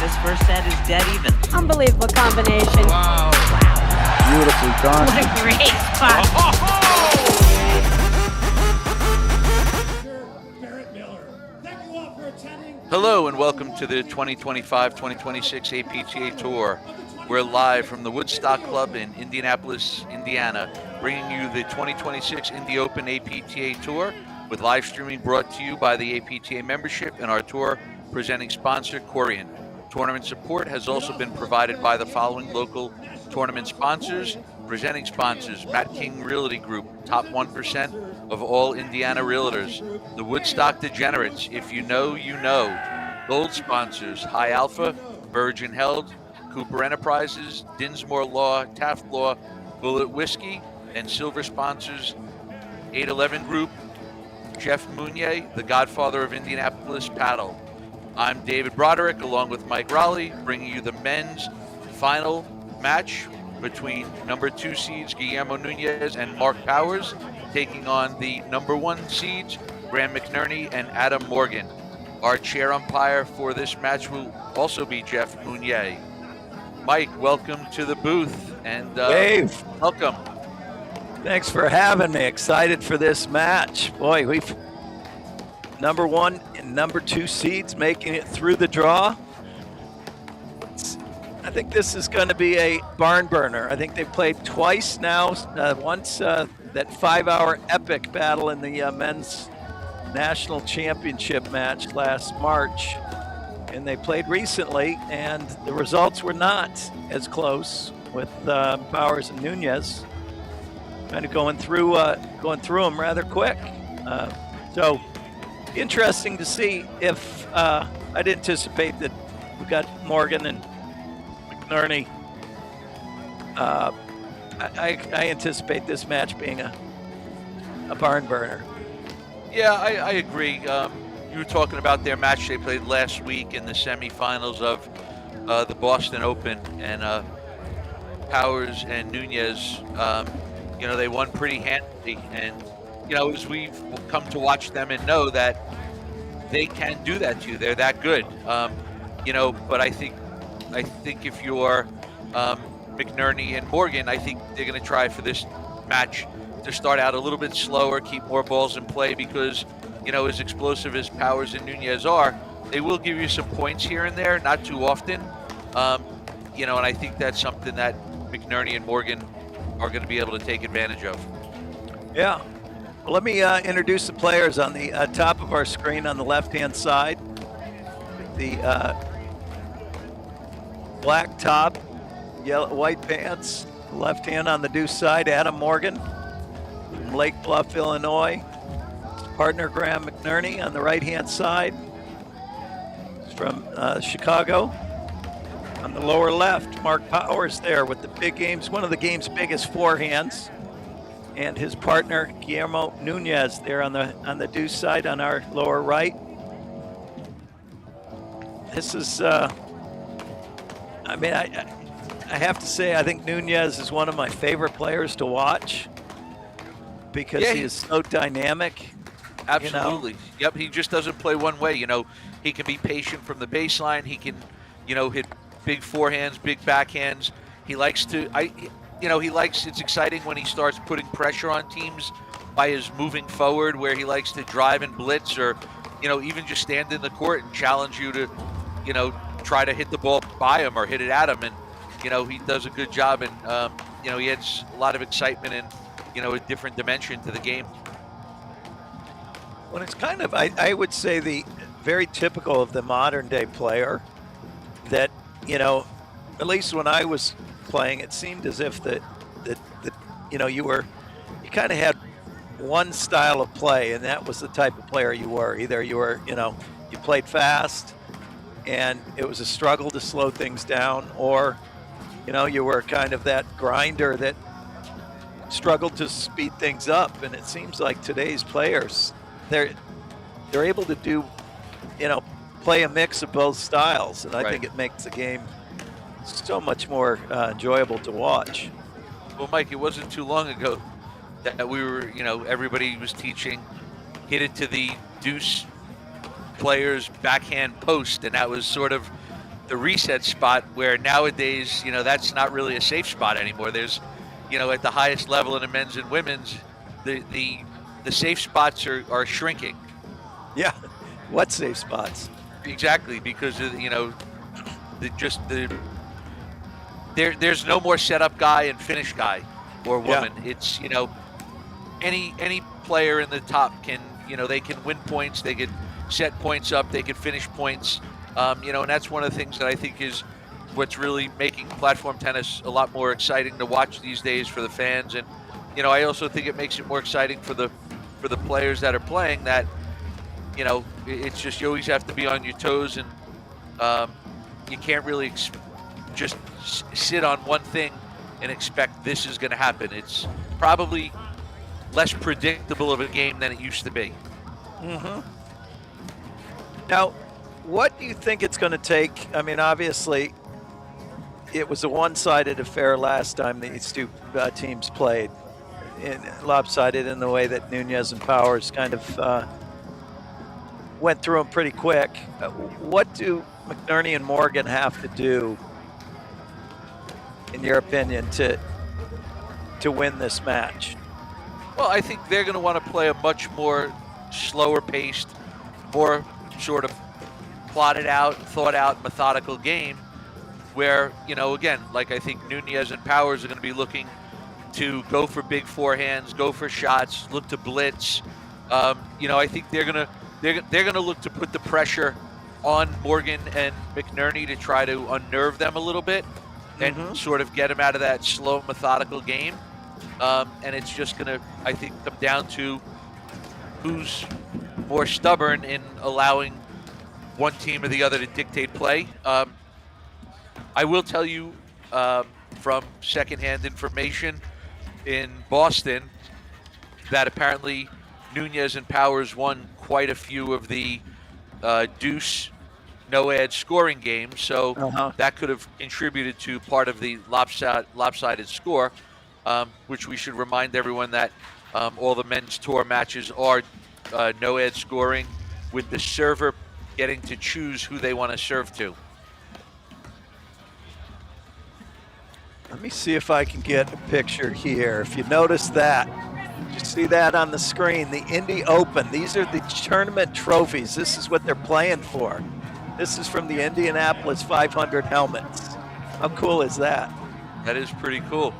This first set is dead even. Unbelievable combination. Wow. Beautifully done. What a great spot. Hello and welcome to the 2025-2026 APTA Tour. We're live from the Woodstock Club in Indianapolis, Indiana, bringing you the 2026 Indy Open APTA Tour with live streaming brought to you by the APTA membership and our tour presenting sponsor, Corian. Tournament support has also been provided by the following local tournament sponsors. Presenting sponsors, Matt King Realty Group, top 1% of all Indiana realtors. The Woodstock Degenerates, if you know, you know. Gold sponsors, High Alpha, Virgin Held, Cooper Enterprises, Dinsmore Law, Taft Law, Bullet Whiskey, and silver sponsors, 811 Group, Jeff Mounier, the godfather of Indianapolis paddle. I'm David Broderick, along with Mike Raleigh, bringing you the men's final match between number 2 seeds Guillermo Nunez and Mark Powers, taking on the number 1 seeds Graham McNerney and Adam Morgan. Our chair umpire for this match will also be Jeff Mounier. Mike, welcome to the booth, and Dave, welcome. Thanks for having me. Excited for this match. Boy, we've number 1 and number 2 seeds making it through the draw. I think this is going to be a barn burner. I think they've played twice now. Once that 5-hour epic battle in the men's national championship match last March, and they played recently, and the results were not as close with Powers and Nunez kind of going through them rather quick. So interesting to see if I'd anticipate that we've got Morgan and McNerney. I anticipate this match being a barn burner. Yeah, I agree. You were talking about their match they played last week in the semifinals of the Boston Open, and Powers and Nunez, they won pretty handily. And, as we've come to watch them and know that they can do that to you. They're that good. But I think if you're McNerney and Morgan, I think they're going to try for this match to start out a little bit slower, keep more balls in play, because, as explosive as Powers and Nunez are, they will give you some points here and there, not too often. And I think that's something that McNerney and Morgan are going to be able to take advantage of. Yeah. Well, let me introduce the players on the top of our screen on the left-hand side. The black top, white pants, left hand on the deuce side, Adam Morgan from Lake Bluff, Illinois. His partner Graham McNerney on the right-hand side from Chicago. On the lower left, Mark Powers there with the big games, one of the game's biggest forehands, and his partner Guillermo Nunez there on the deuce side on our lower right. This is, I have to say, I think Nunez is one of my favorite players to watch because he is so dynamic. Absolutely. Yep, he just doesn't play one way. He can be patient from the baseline. He can, hit big forehands, big backhands. He likes to, it's exciting when he starts putting pressure on teams by his moving forward, where he likes to drive and blitz, or, even just stand in the court and challenge you to, try to hit the ball by him or hit it at him. And, he does a good job, and, he adds a lot of excitement and, a different dimension to the game. Well, it's kind of, I would say, the very typical of the modern day player that, at least when I was playing, it seemed as if you kind of had one style of play, and that was the type of player you were. Either you were, you played fast and it was a struggle to slow things down, or, you were kind of that grinder that struggled to speed things up. And it seems like today's players, they're able to do, play a mix of both styles, and I think it makes the game so much more enjoyable to watch. Well, Mike, it wasn't too long ago that we were, everybody was teaching hit it to the deuce player's backhand post, and that was sort of, the reset spot, where nowadays, that's not really a safe spot anymore. There's, at the highest level in the men's and women's, the safe spots are shrinking. Yeah. What safe spots? Exactly, because of, there's no more setup guy and finish guy or woman. Yeah. It's, any player in the top can, they can win points, they can set points up, they can finish points. And that's one of the things that I think is what's really making platform tennis a lot more exciting to watch these days for the fans. And, I also think it makes it more exciting for the players that are playing, that, it's just, you always have to be on your toes, and you can't really just sit on one thing and expect this is going to happen. It's probably less predictable of a game than it used to be. Mm-hmm. Now, what do you think it's going to take? I mean, obviously, it was a one-sided affair last time these two teams played, lopsided in the way that Nunez and Powers kind of went through them pretty quick. What do McNerney and Morgan have to do, in your opinion, to win this match? Well, I think they're going to want to play a much more slower paced, more sort of plotted out, thought out, methodical game, where, again, like I think Nunez and Powers are going to be looking to go for big forehands, go for shots, look to blitz. I think they're going to look to put the pressure on Morgan and McNerney to try to unnerve them a little bit and sort of get them out of that slow, methodical game. And it's just going to, I think, come down to who's more stubborn in allowing one team or the other to dictate play. I will tell you from secondhand information in Boston that apparently Nunez and Powers won quite a few of the deuce no-ad scoring games, so that could have contributed to part of the lopsided score, which we should remind everyone that all the men's tour matches are no-ad scoring, with the server getting to choose who they want to serve to. Let me see if I can get a picture here. If you notice that, you see that on the screen, the Indy Open. These are the tournament trophies. This is what they're playing for. This is from the Indianapolis 500 helmets. How cool is that? That is pretty cool.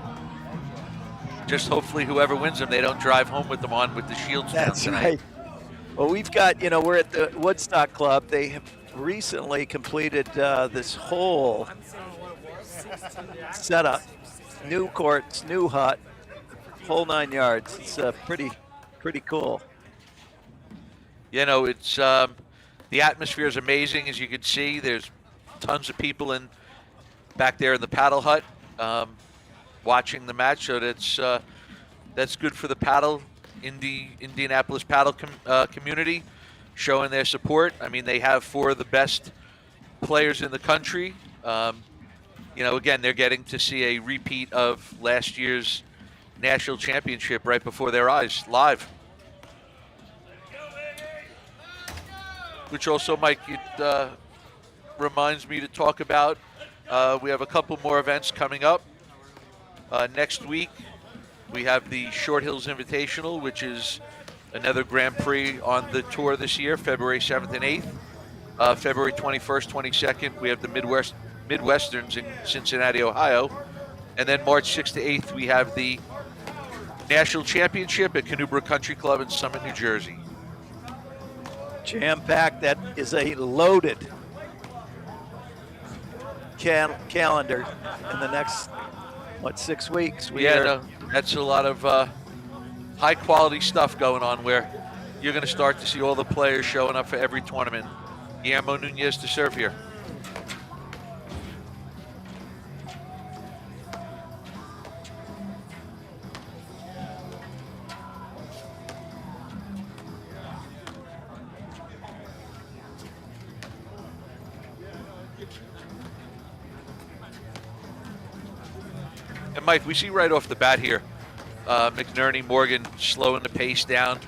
Just hopefully whoever wins them, they don't drive home with them on with the shields down tonight. Right. Well, we've got, we're at the Woodstock Club. They have recently completed this whole setup. New courts, new hut, whole 9 yards. It's pretty cool. It's the atmosphere is amazing, as you can see. There's tons of people back there in the paddle hut watching the match, so that's good for the paddle Indianapolis paddle community, showing their support. I mean, they have four of the best players in the country. Again, they're getting to see a repeat of last year's national championship right before their eyes, live. Which also, Mike, it reminds me to talk about, we have a couple more events coming up. Next week, we have the Short Hills Invitational, which is another Grand Prix on the tour this year, February 7th and 8th. February 21st, 22nd, we have the Midwesterns in Cincinnati, Ohio. And then March 6th to 8th, we have the National Championship at Canoebrook Country Club in Summit, New Jersey. Jam-packed. That is a loaded calendar in the next, 6 weeks? That's a lot of high-quality stuff going on, where you're going to start to see all the players showing up for every tournament. Guillermo Nunez to serve here. And Mike, we see right off the bat here, McNerney, Morgan slowing the pace down.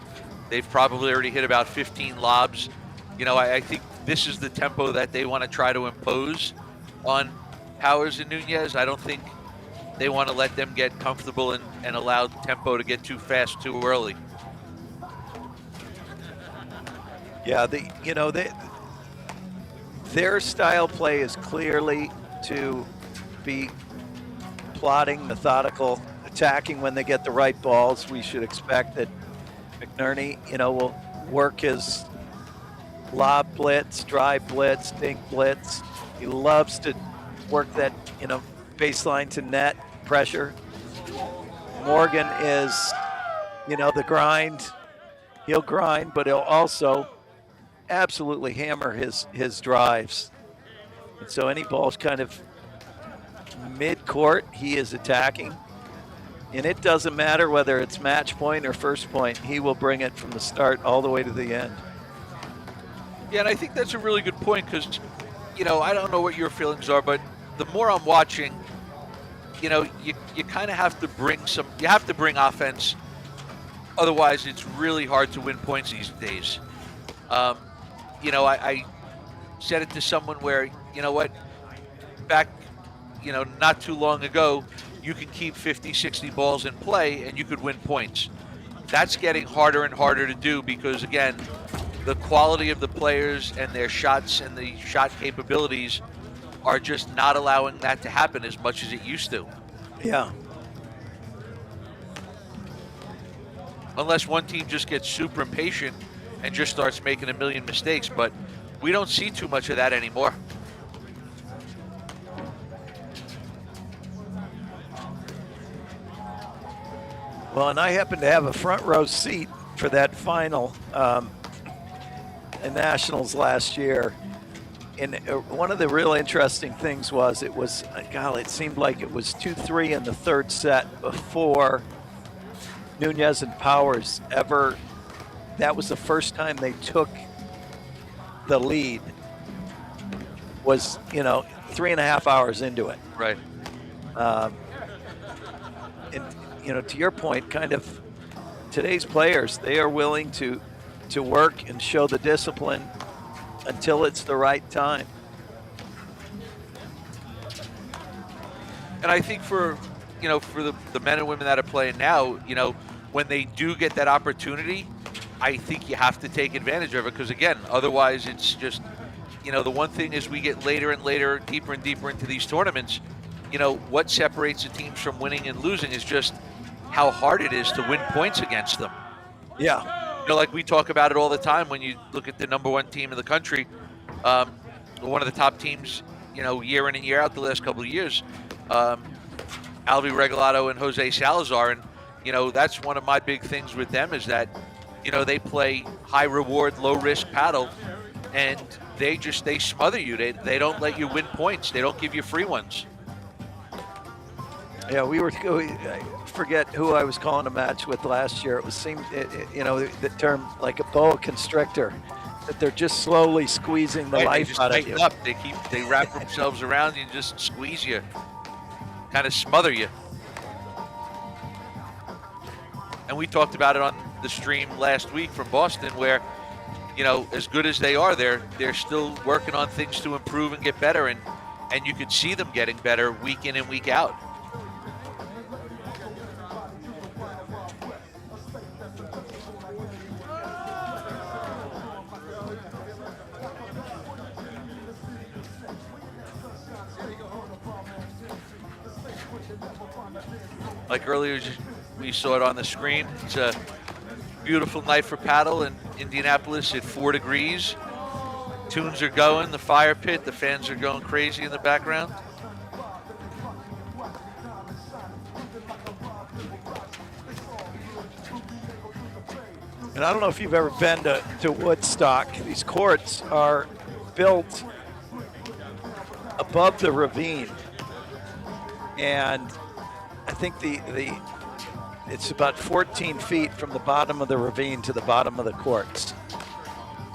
They've probably already hit about 15 lobs. I think this is the tempo that they want to try to impose on Powers and Nunez. I don't think they want to let them get comfortable and allow tempo to get too fast too early. Yeah, their style play is clearly to be plotting, methodical, attacking when they get the right balls. We should expect that McNerney, will work his lob blitz, drive blitz, dink blitz. He loves to work that, baseline to net pressure. Morgan is, the grind. He'll grind, but he'll also absolutely hammer his drives. And so any ball's kind of mid-court, he is attacking. And it doesn't matter whether it's match point or first point. He will bring it from the start all the way to the end. Yeah, and I think that's a really good point because, I don't know what your feelings are, but the more I'm watching, you kind of have to bring offense. Otherwise, it's really hard to win points these days. I said it to someone where, back, not too long ago, you could keep 50, 60 balls in play and you could win points. That's getting harder and harder to do because, again, the quality of the players and their shots and the shot capabilities are just not allowing that to happen as much as it used to. Yeah. Unless one team just gets super impatient and just starts making a million mistakes, but we don't see too much of that anymore. Well, and I happen to have a front row seat for that final in Nationals last year. And one of the real interesting things was it seemed like it was 2-3 in the third set before Nunez and Powers ever. That was the first time they took the lead. Was 3.5 hours into it. Right. And to your point, kind of today's players, they are willing to work and show the discipline until it's the right time. And I think for the men and women that are playing now, when they do get that opportunity, I think you have to take advantage of it because, again, otherwise it's just, the one thing is we get later and later, deeper and deeper into these tournaments, what separates the teams from winning and losing is just how hard it is to win points against them. Yeah. Like we talk about it all the time when you look at the number one team in the country, one of the top teams, year in and year out the last couple of years, Alvy Regalado and Jose Salazar. And, that's one of my big things with them is that, they play high reward, low risk paddle, and they smother you. They don't let you win points. They don't give you free ones. Yeah, I forget who I was calling a match with last year. It seemed, the term like a boa constrictor, that they're just slowly squeezing the life out of you. Up. They wrap themselves around you and just squeeze you, kind of smother you. And we talked about it on the stream last week from Boston, where, as good as they are, they're still working on things to improve and get better, and you could see them getting better week in and week out. Like earlier, we saw it on the screen. It's a beautiful night for paddle in Indianapolis at 4 degrees. Tunes are going, the fire pit, the fans are going crazy in the background. And I don't know if you've ever been to Woodstock. These courts are built above the ravine. And I think it's about 14 feet from the bottom of the ravine to the bottom of the courts.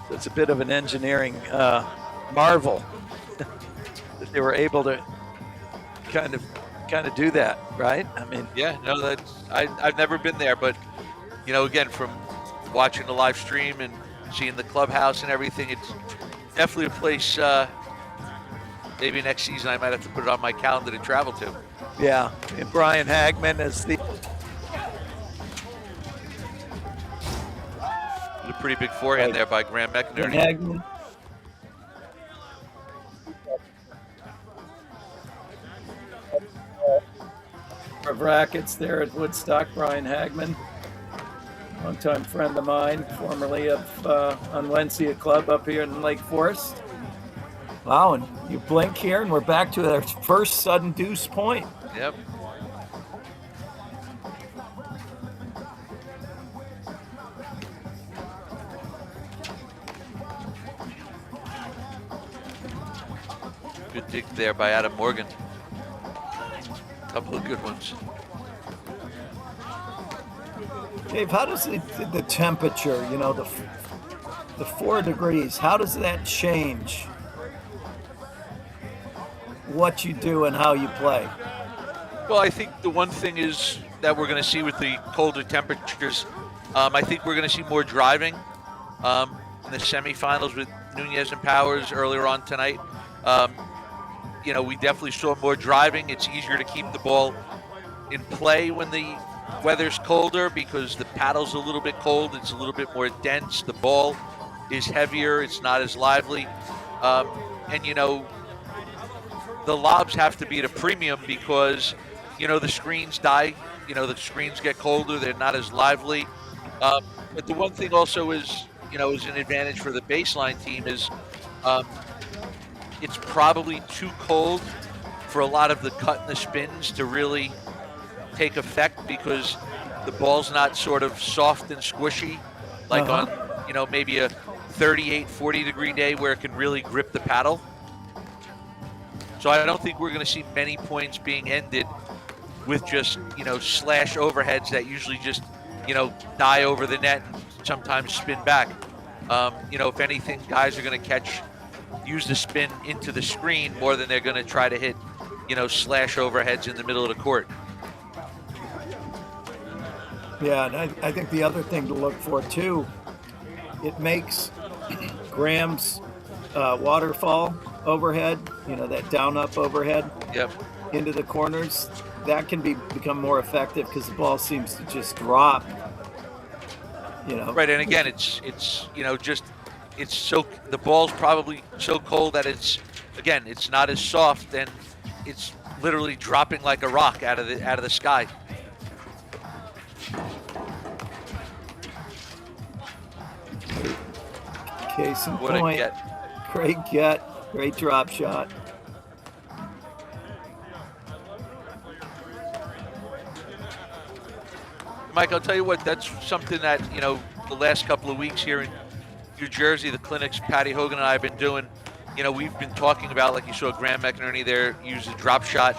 So it's a bit of an engineering marvel that they were able to kind of do that, right? I mean, yeah, no, I've never been there, but again, from watching the live stream and seeing the clubhouse and everything, it's definitely a place maybe next season I might have to put it on my calendar to travel to. Yeah, and Brian Hagman is the A pretty big forehand there by Graham McNerney. Hagman. Of rackets there at Woodstock, Brian Hagman, longtime friend of mine, formerly of Unwencia Club up here in Lake Forest. Wow, and you blink here and we're back to our first sudden deuce point. Yep. Good dig there by Adam Morgan. Couple of good ones. Dave, how does the temperature, the 4 degrees, how does that change what you do and how you play? Well, I think the one thing is that we're going to see with the colder temperatures, I think we're going to see more driving in the semifinals with Nunez and Powers earlier on tonight. We definitely saw more driving. It's easier to keep the ball in play when the weather's colder because the paddle's a little bit cold. It's a little bit more dense. The ball is heavier. It's not as lively. The lobs have to be at a premium because, the screens die. The screens get colder. They're not as lively. But the one thing also is an advantage for the baseline team is it's probably too cold for a lot of the cut and the spins to really take effect because the ball's not sort of soft and squishy like on, maybe a 38, 40 degree day where it can really grip the paddle. So I don't think we're going to see many points being ended with just, slash overheads that usually just, die over the net and sometimes spin back. If anything, guys are going to use the spin into the screen more than they're going to try to hit, slash overheads in the middle of the court. Yeah, and I think the other thing to look for too, it makes Graham's waterfall overhead, that down up overhead into the corners, that can become more effective because the ball seems to just drop. Right, and again, it's so the ball's probably so cold that it's not as soft and it's literally dropping like a rock out of the sky. Case in What point. a get. Great get. Great drop shot. Mike, I'll tell you what, that's something that, the last couple of weeks here in New Jersey, the clinics Patty Hogan and I have been doing, we've been talking about, like you saw Graham McNerney there use a drop shot,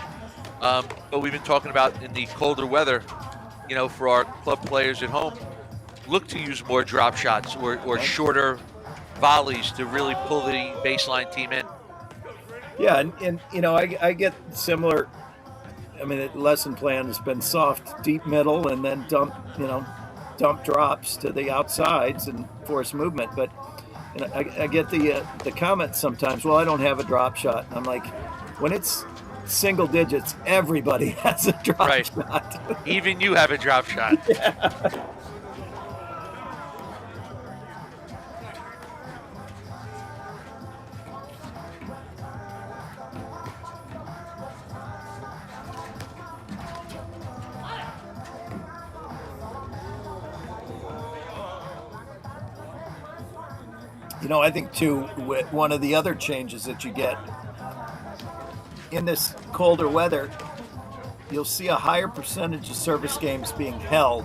but we've been talking about in the colder weather, for our club players at home, look to use more drop shots or shorter volleys to really pull the baseline team in. Yeah, and I get similar. I mean, the lesson plan has been soft, deep middle, and then dump drops to the outsides and force movement. But I get the comments sometimes. Well, I don't have a drop shot. And I'm like, when it's single digits, everybody has a drop shot. Even you have a drop shot. Yeah. I think too, one of the other changes that you get in this colder weather, you'll see a higher percentage of service games being held.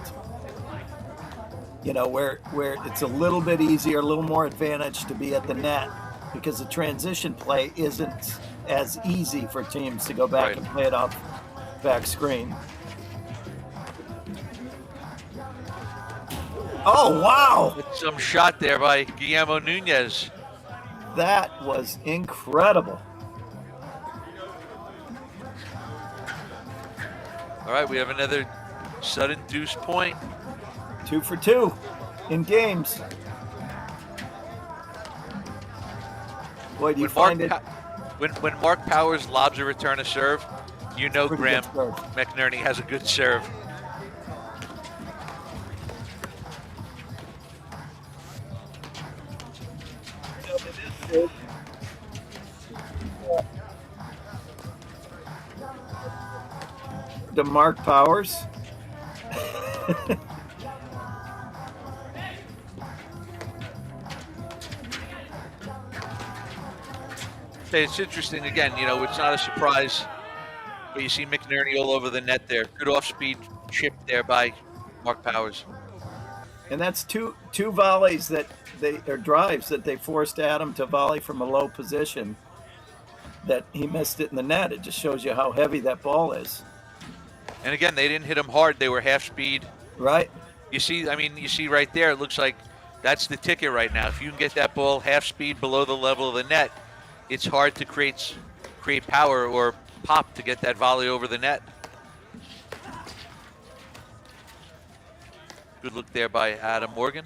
Where it's a little bit easier, a little more advantage to be at the net because the transition play isn't as easy for teams to go back and play it off back screen. Oh, wow. Some shot there by Guillermo Nunez. That was incredible. All right, we have another sudden deuce point. 2 for 2 in games. Boy, do you find it? When Mark Powers lobs a return a serve, you know Pretty Graham good serve. McNerney has a good serve. To Mark Powers. It's interesting again. It's not a surprise, but you see McNerney all over the net there. Good off-speed chip there by Mark Powers. And that's two volleys drives that they forced Adam to volley from a low position. That he missed it in the net. It just shows you how heavy that ball is. And again, they didn't hit him hard. They were half speed. Right. You see right there, it looks like that's the ticket right now. If you can get that ball half speed below the level of the net, it's hard to create power or pop to get that volley over the net. Good look there by Adam Morgan.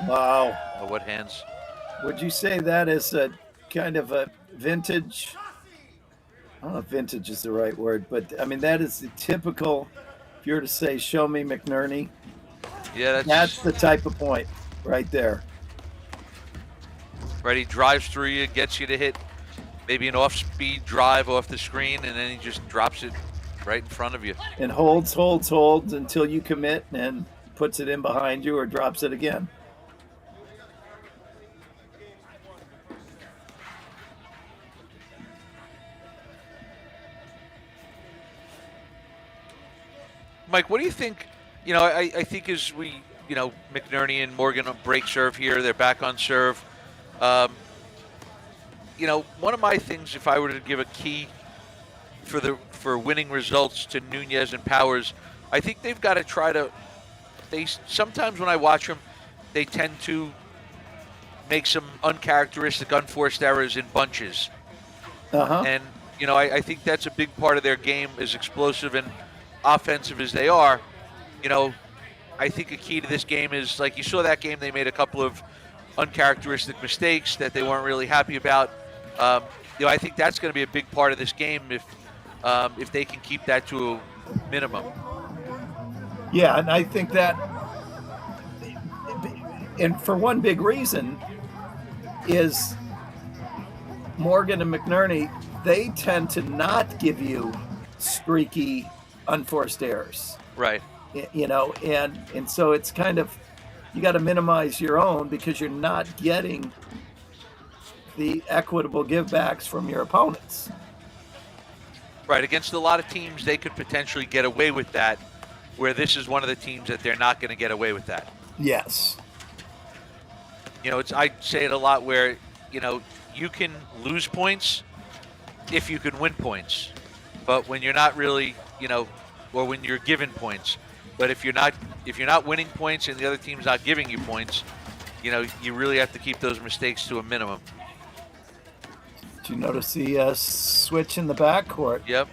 Wow. Oh, what hands? Would you say that is a kind of a vintage? I don't know if vintage is the right word, but I mean, that is the typical, if you were to say, show me McNerney, Yeah, that's the type of point right there. Right, he drives through you, gets you to hit maybe an off-speed drive off the screen, and then he just drops it right in front of you. And holds until you commit and puts it in behind you or drops it again. Mike, what do you think? I think as we, McNerney and Morgan break serve here, they're back on serve. One of my things, if I were to give a key for winning results to Nunez and Powers, I think they've got to try to. Sometimes when I watch them, they tend to make some uncharacteristic, unforced errors in bunches. And I think that's a big part of their game, as explosive and offensive as they are. I think a key to this game is, like you saw that game, they made a couple of uncharacteristic mistakes that they weren't really happy about. I think that's going to be a big part of this game if they can keep that to a minimum. Yeah, and I think that, and for one big reason, is Morgan and McNerney, they tend to not give you streaky, unforced errors. Right. And so it's kind of, you got to minimize your own because you're not getting the equitable givebacks from your opponents. Right. Against a lot of teams, they could potentially get away with that, where this is one of the teams that they're not going to get away with that. Yes. I say it a lot where, you can lose points if you can win points. But when you're not really, or when you're given points. But if you're not winning points and the other team's not giving you points, you really have to keep those mistakes to a minimum. Did you notice the switch in the backcourt? Yep.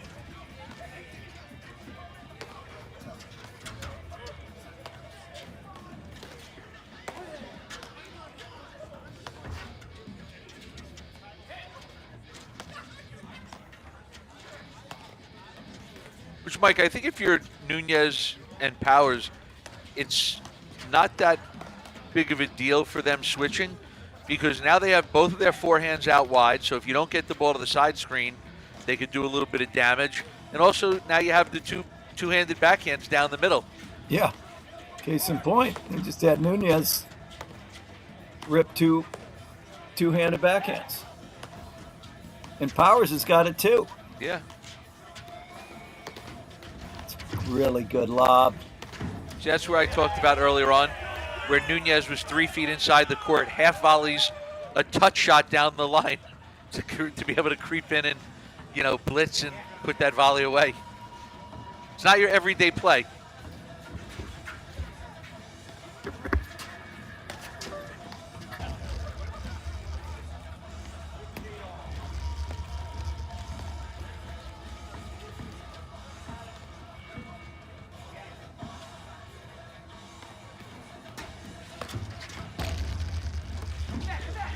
Which, Mike, I think if you're Nunez and Powers, it's not that big of a deal for them switching, because now they have both of their forehands out wide, so if you don't get the ball to the side screen, they could do a little bit of damage. And also, now you have the two-handed backhands down the middle. Yeah. Case in point, they just had Nunez rip two-handed backhands. And Powers has got it too. Yeah. Really good lob. So that's where I talked about earlier on, where Nunez was 3 feet inside the court, half volleys a touch shot down the line to be able to creep in and, blitz and put that volley away. It's not your everyday play.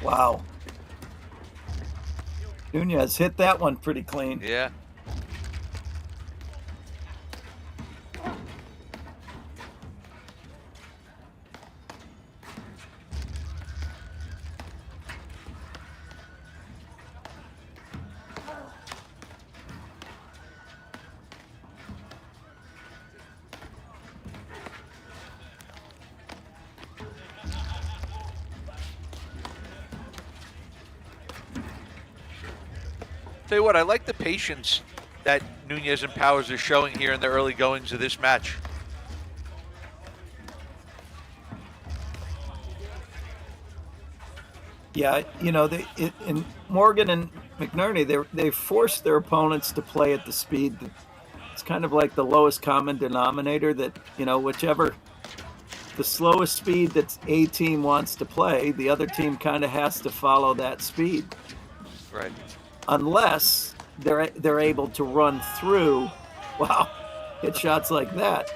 Wow. Nunez hit that one pretty clean. Yeah. Tell you what, I like the patience that Nunez and Powers are showing here in the early goings of this match. Yeah, in Morgan and McNerney, they forced their opponents to play at the speed. It's kind of like the lowest common denominator that, whichever the slowest speed that a team wants to play, the other team kind of has to follow that speed. Right. Unless they're able to run through, hit shots like that.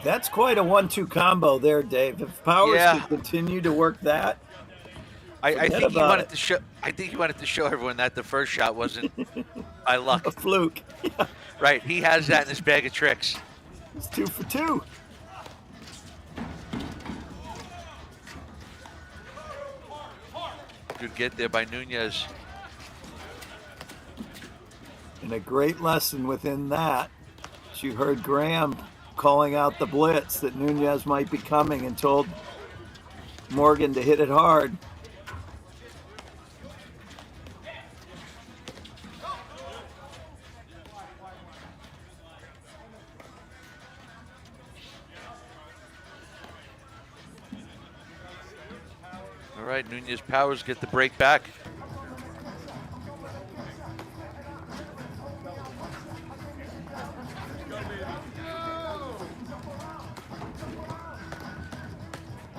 That's quite a 1-2 combo there, Dave. If Powers could continue to work that, I think he wanted to show. I think he wanted to show everyone that the first shot wasn't by luck. A fluke. Yeah. Right. He has that in his bag of tricks. It's 2 for 2. Good get there by Nunez. And a great lesson within that. As you heard Graham calling out the blitz that Nunez might be coming and told Morgan to hit it hard. All right, Nunez Powers get the break back.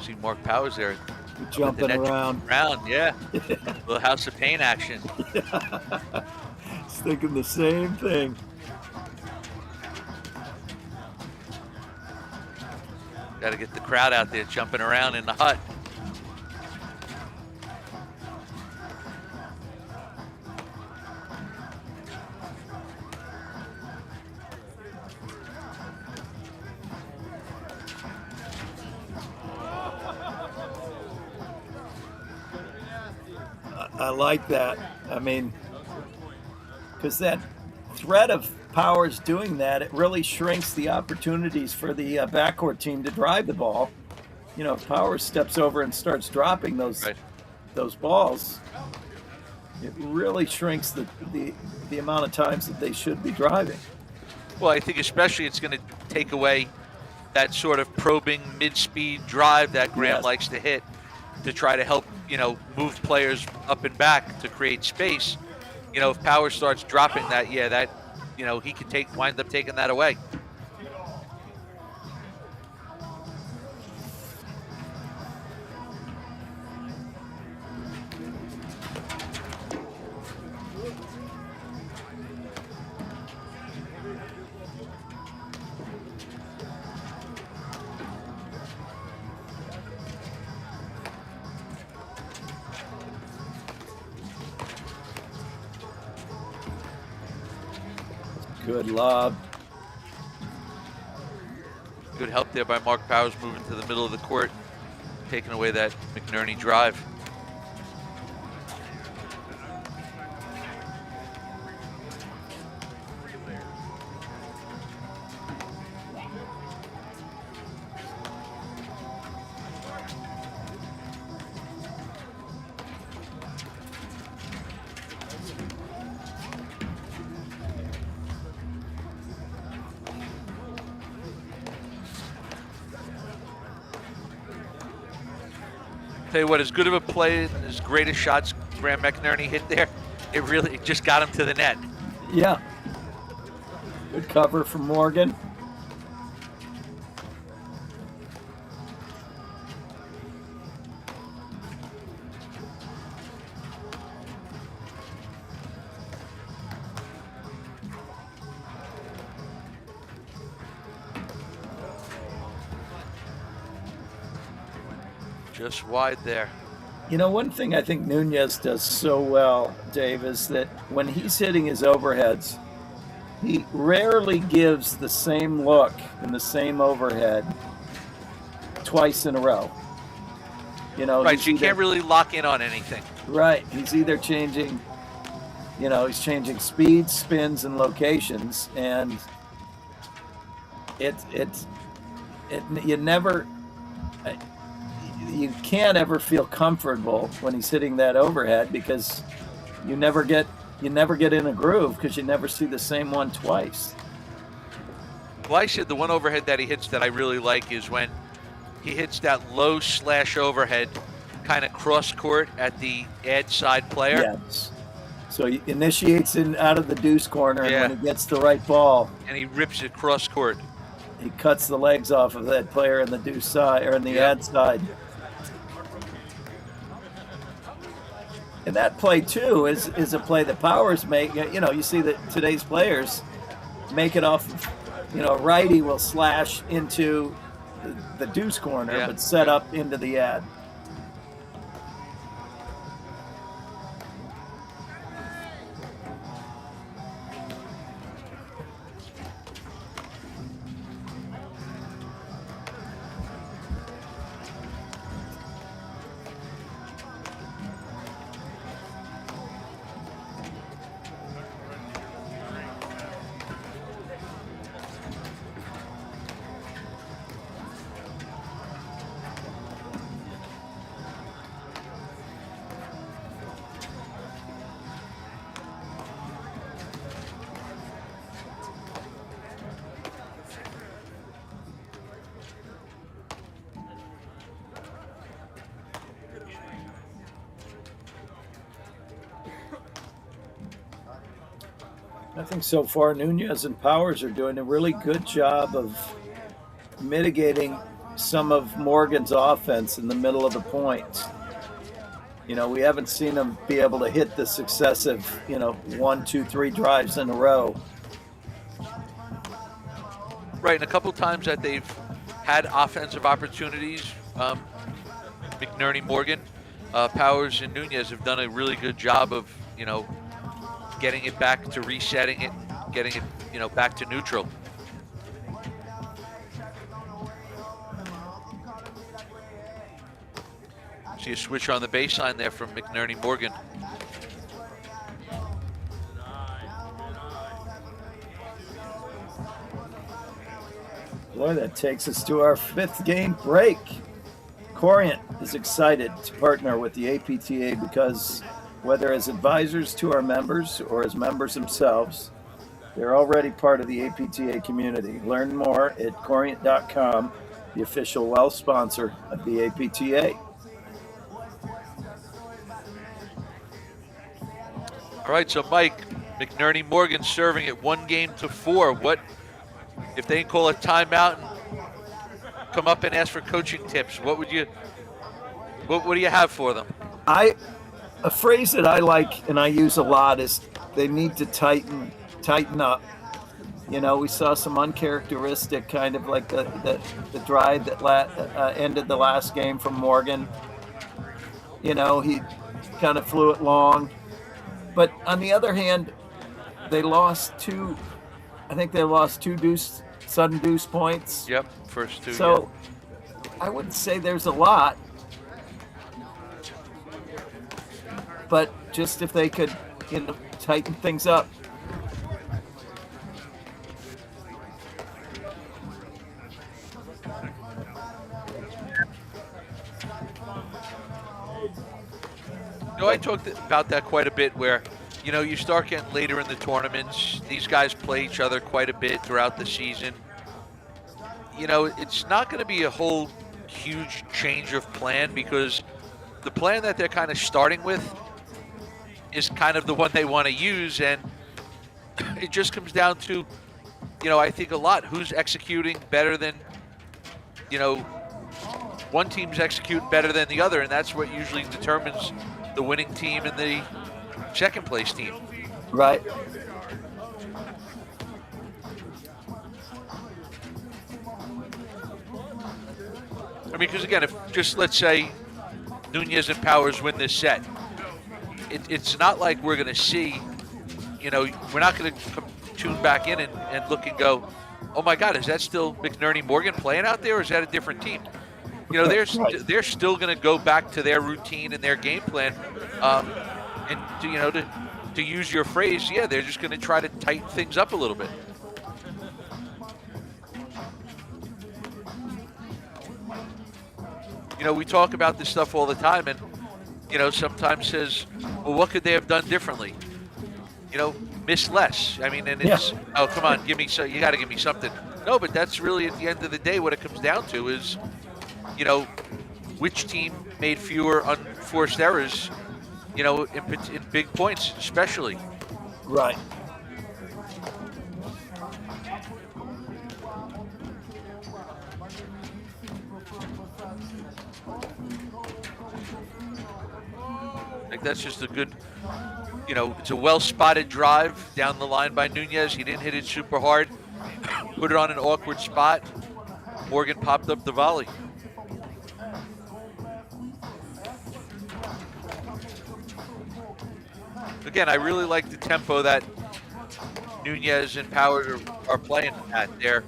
See Mark Powers there. Jumping around. Yeah. Little House of Pain action. He's thinking the same thing. Got to get the crowd out there jumping around in the hut. I like that. I mean, because that threat of Powers doing that, it really shrinks the opportunities for the backcourt team to drive the ball. If Powers steps over and starts dropping those balls, it really shrinks the amount of times that they should be driving. Well, I think especially it's going to take away that sort of probing mid-speed drive that Graham likes to hit to try to help, move players up and back to create space. If Powers starts dropping that, he could wind up taking that away. Good lob. Good help there by Mark Powers moving to the middle of the court, taking away that McNerney drive. Tell you what, as good of a play, as great as shots Graham McNerney hit there, it just got him to the net. Yeah. Good cover from Morgan. Just wide there. You know, one thing I think Nunez does so well, Dave, is that when he's hitting his overheads, he rarely gives the same look and the same overhead twice in a row. You know, right, so you can't really lock in on anything. Right. He's either changing, he's changing speeds, spins, and locations, and you can't ever feel comfortable when he's hitting that overhead because you never get in a groove because you never see the same one twice. Well, I said the one overhead that he hits that I really like is when he hits that low slash overhead kind of cross court at the ad side player. Yes. So he initiates in out of the deuce corner, and when he gets the right ball, and he rips it cross court. He cuts the legs off of that player in the deuce side or in the ad side. And that play too is a play that Powers make. You see that today's players make it off. Righty will slash into the deuce corner, but set up into the ad. I think so far Nunez and Powers are doing a really good job of mitigating some of Morgan's offense in the middle of the point. We haven't seen them be able to hit the successive, 1, 2, 3 drives in a row. Right, and a couple times that they've had offensive opportunities, McNerney, Morgan, Powers, and Nunez have done a really good job of, getting it back to resetting it, getting it, back to neutral. See a switch on the baseline there from McNerney, Morgan. Boy, that takes us to our 5th game break. Corient is excited to partner with the APTA because whether as advisors to our members or as members themselves, they're already part of the APTA community. Learn more at Corient.com, the official wealth sponsor of the APTA. All right, so Mike, McNerney, Morgan serving at 1-4. What if they call a timeout and come up and ask for coaching tips? What do you have for them? A phrase that I like and I use a lot is they need to tighten up. We saw some uncharacteristic kind of like the drive that ended the last game from Morgan. He kind of flew it long. But on the other hand, they lost two deuce sudden deuce points. Yep, first two. So I wouldn't say there's a lot, but just if they could, tighten things up. I talked about that quite a bit where, you start getting later in the tournaments. These guys play each other quite a bit throughout the season. It's not going to be a whole huge change of plan because the plan that they're kind of starting with is kind of the one they want to use. And it just comes down to, I think a lot who's executing better than, one team's executing better than the other. And that's what usually determines the winning team and the second place team. Right. I mean, because again, if let's say Nunez and Powers win this set, it's not like we're going to see, we're not going to tune back in and look and go, oh my God, is that still McNerney Morgan playing out there, or is that a different team? They're still going to go back to their routine and their game plan, and to use your phrase, they're just going to try to tighten things up a little bit. We talk about this stuff all the time, and sometimes says, well, what could they have done differently? Miss less. I mean, and it's oh, come on, give me you got to give me something. No, but that's really at the end of the day what it comes down to is, which team made fewer unforced errors, in big points, especially. Right. Like that's just a good, it's a well-spotted drive down the line by Nunez. He didn't hit it super hard, put it on an awkward spot. Morgan popped up the volley. Again, I really like the tempo that Nunez and Powers are playing at. They're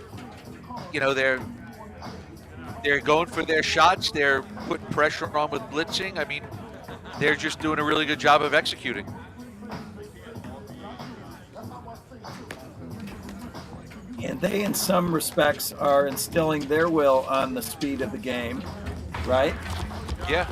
going for their shots. They're putting pressure on with blitzing. I mean, they're just doing a really good job of executing. And they, in some respects, are instilling their will on the speed of the game, right? Yeah.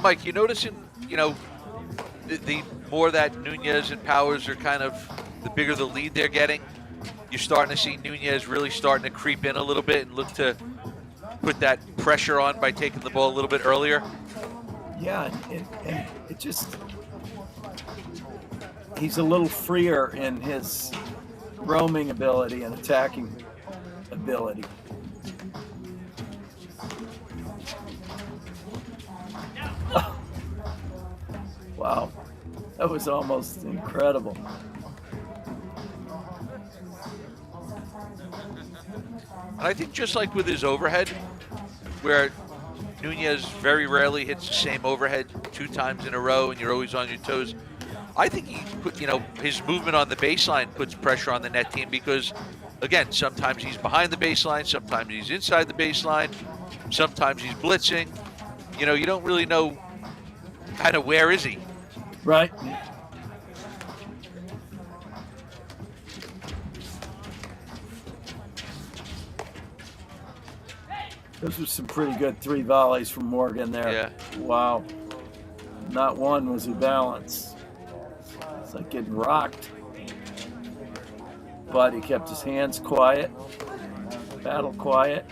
Mike, you noticing, the more that Nunez and Powers are kind of, the bigger the lead they're getting, you're starting to see Nunez really starting to creep in a little bit and look to put that pressure on by taking the ball a little bit earlier. Yeah, and it just, he's a little freer in his roaming ability and attacking ability. Wow, that was almost incredible. And I think just like with his overhead, where Nunez very rarely hits the same overhead 2 times in a row and you're always on your toes, I think he put, his movement on the baseline puts pressure on the net team because, again, sometimes he's behind the baseline, sometimes he's inside the baseline, sometimes he's blitzing. You don't really know kind of where is he. Right. Those were some pretty good 3 volleys from Morgan there. Yeah. Wow. Not one was a balance. It's like getting rocked. But he kept his hands quiet, battle quiet.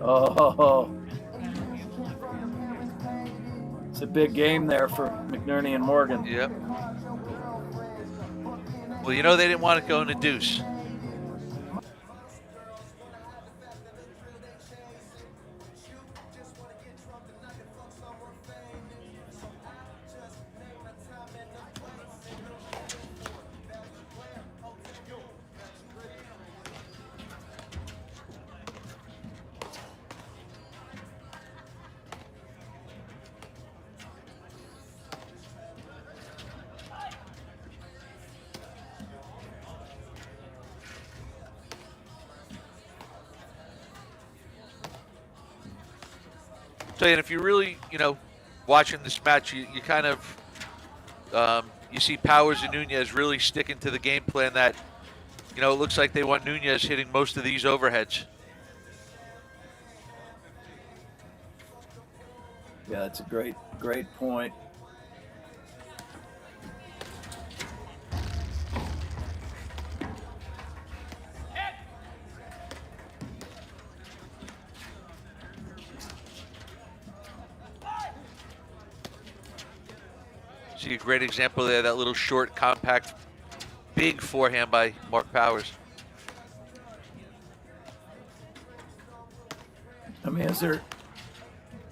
Oh. It's a big game there for McNerney and Morgan. Yep. Well, you know they didn't want it going to deuce. And if you're really, watching this match, you kind of, you see Powers and Nunez really sticking to the game plan that, it looks like they want Nunez hitting most of these overheads. Yeah, that's a great point. See a great example there, that little short, compact, big forehand by Mark Powers. I mean,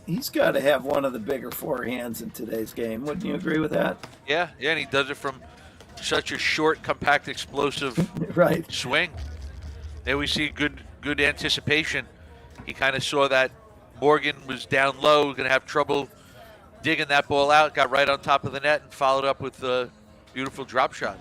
he's got to have one of the bigger forehands in today's game. Wouldn't you agree with that? Yeah, and he does it from such a short, compact, explosive right. swing. There we see good anticipation. He kind of saw that Morgan was down low, going to have trouble digging that ball out, got right on top of the net and followed up with a beautiful drop shot.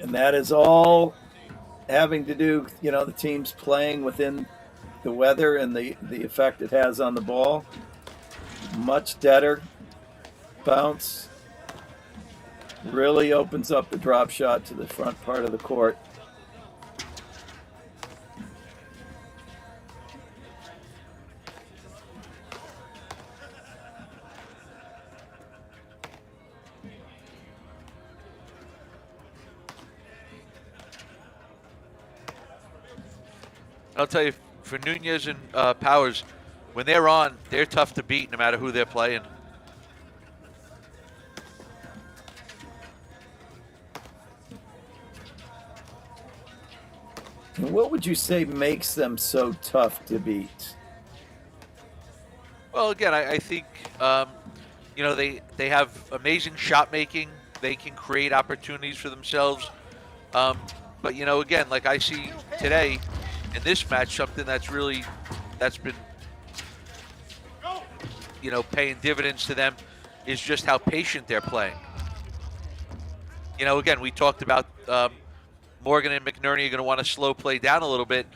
And that is all having to do, the teams playing within the weather and the effect it has on the ball. Much deader bounce. Really opens up the drop shot to the front part of the court. I'll tell you, for Nunez and Powers, when they're on, they're tough to beat no matter who they're playing. And what would you say makes them so tough to beat? Well, again, I think, they have amazing shot making. They can create opportunities for themselves. But, again, like I see today in this match, something that's been, paying dividends to them is just how patient they're playing. Again, we talked about Morgan and McNerney are going to want to slow play down a little bit.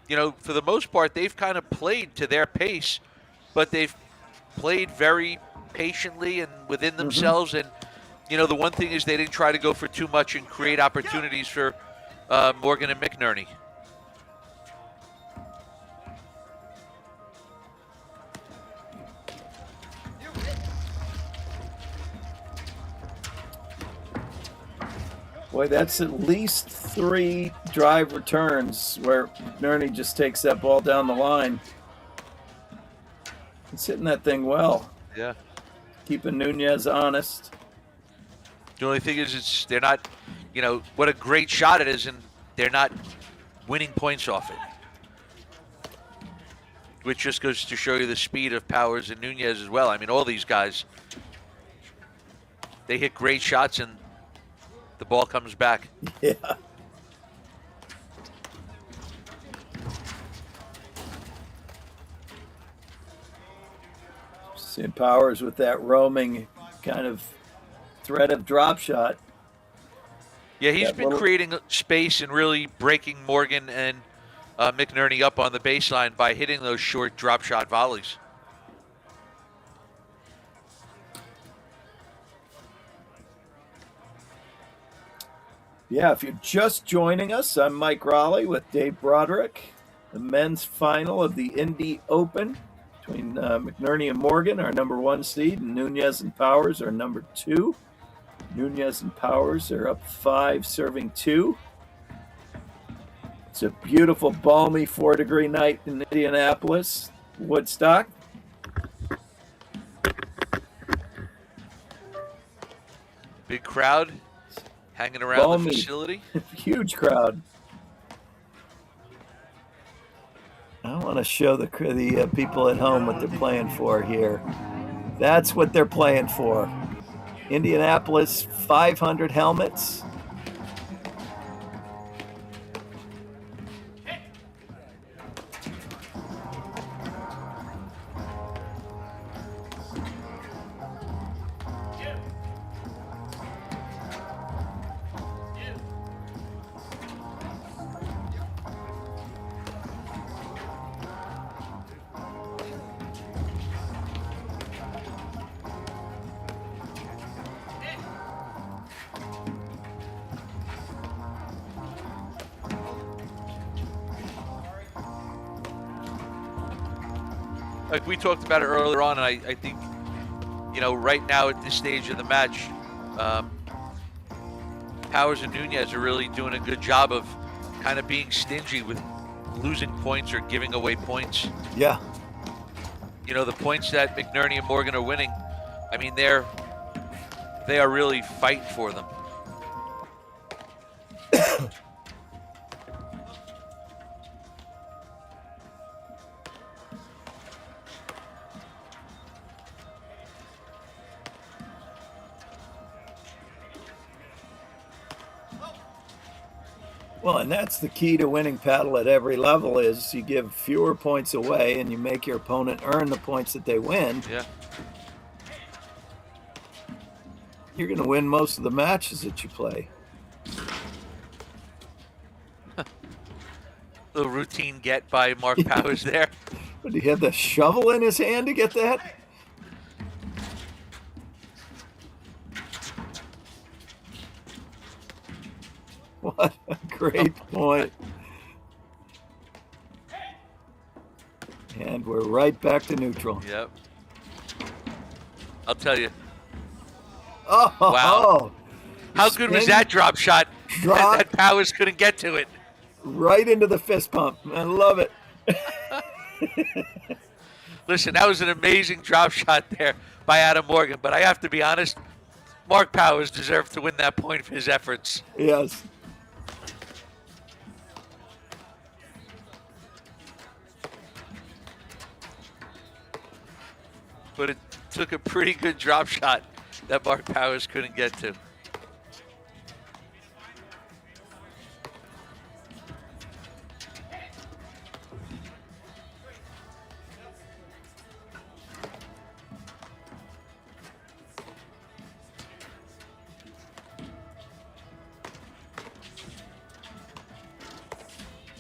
For the most part, they've kind of played to their pace, but they've played very patiently and within themselves. And, the one thing is they didn't try to go for too much and create opportunities for Morgan and McNerney. Boy, that's at least 3 drive returns where McNerney just takes that ball down the line. He's hitting that thing well. Yeah. Keeping Nunez honest. The only thing is they're not, what a great shot it is, and they're not winning points off it. Which just goes to show you the speed of Powers and Nunez as well. I mean, all these guys, they hit great shots and the ball comes back. Yeah. Seeing Powers with that roaming kind of threat of drop shot. Yeah, he's been creating space and really breaking Morgan and McNerney up on the baseline by hitting those short drop shot volleys. Yeah, if you're just joining us, I'm Mike Raleigh with Dave Broderick. The men's final of the Indy Open between McNerney and Morgan, our number 1 seed, and Nunez and Powers are number 2. Nunez and Powers are up 5, serving 2. It's a beautiful, balmy 4-degree night in Indianapolis, Woodstock. Big crowd hanging around Balmy. the facility. Huge crowd. I want to show the people at home what they're playing for here. That's what they're playing for. Indianapolis 500 helmets. Like we talked about it earlier on, and I think, right now at this stage of the match, Powers and Nunez are really doing a good job of kind of being stingy with losing points or giving away points. Yeah. The points that McNerney and Morgan are winning, I mean, they are really fighting for them. Well, and that's the key to winning paddle at every level is you give fewer points away and you make your opponent earn the points that they win. Yeah. You're going to win most of the matches that you play. Little routine get by Mark Powers there. But he had the shovel in his hand to get that? What a great point. And we're right back to neutral. Yep. I'll tell you. Oh, Wow. How good was that drop shot? Drop. That Powers couldn't get to it. Right into the fist pump. I love it. Listen, that was an amazing drop shot there by Adam Morgan, but I have to be honest, Mark Powers deserved to win that point for his efforts. Yes. But it took a pretty good drop shot that Mark Powers couldn't get to.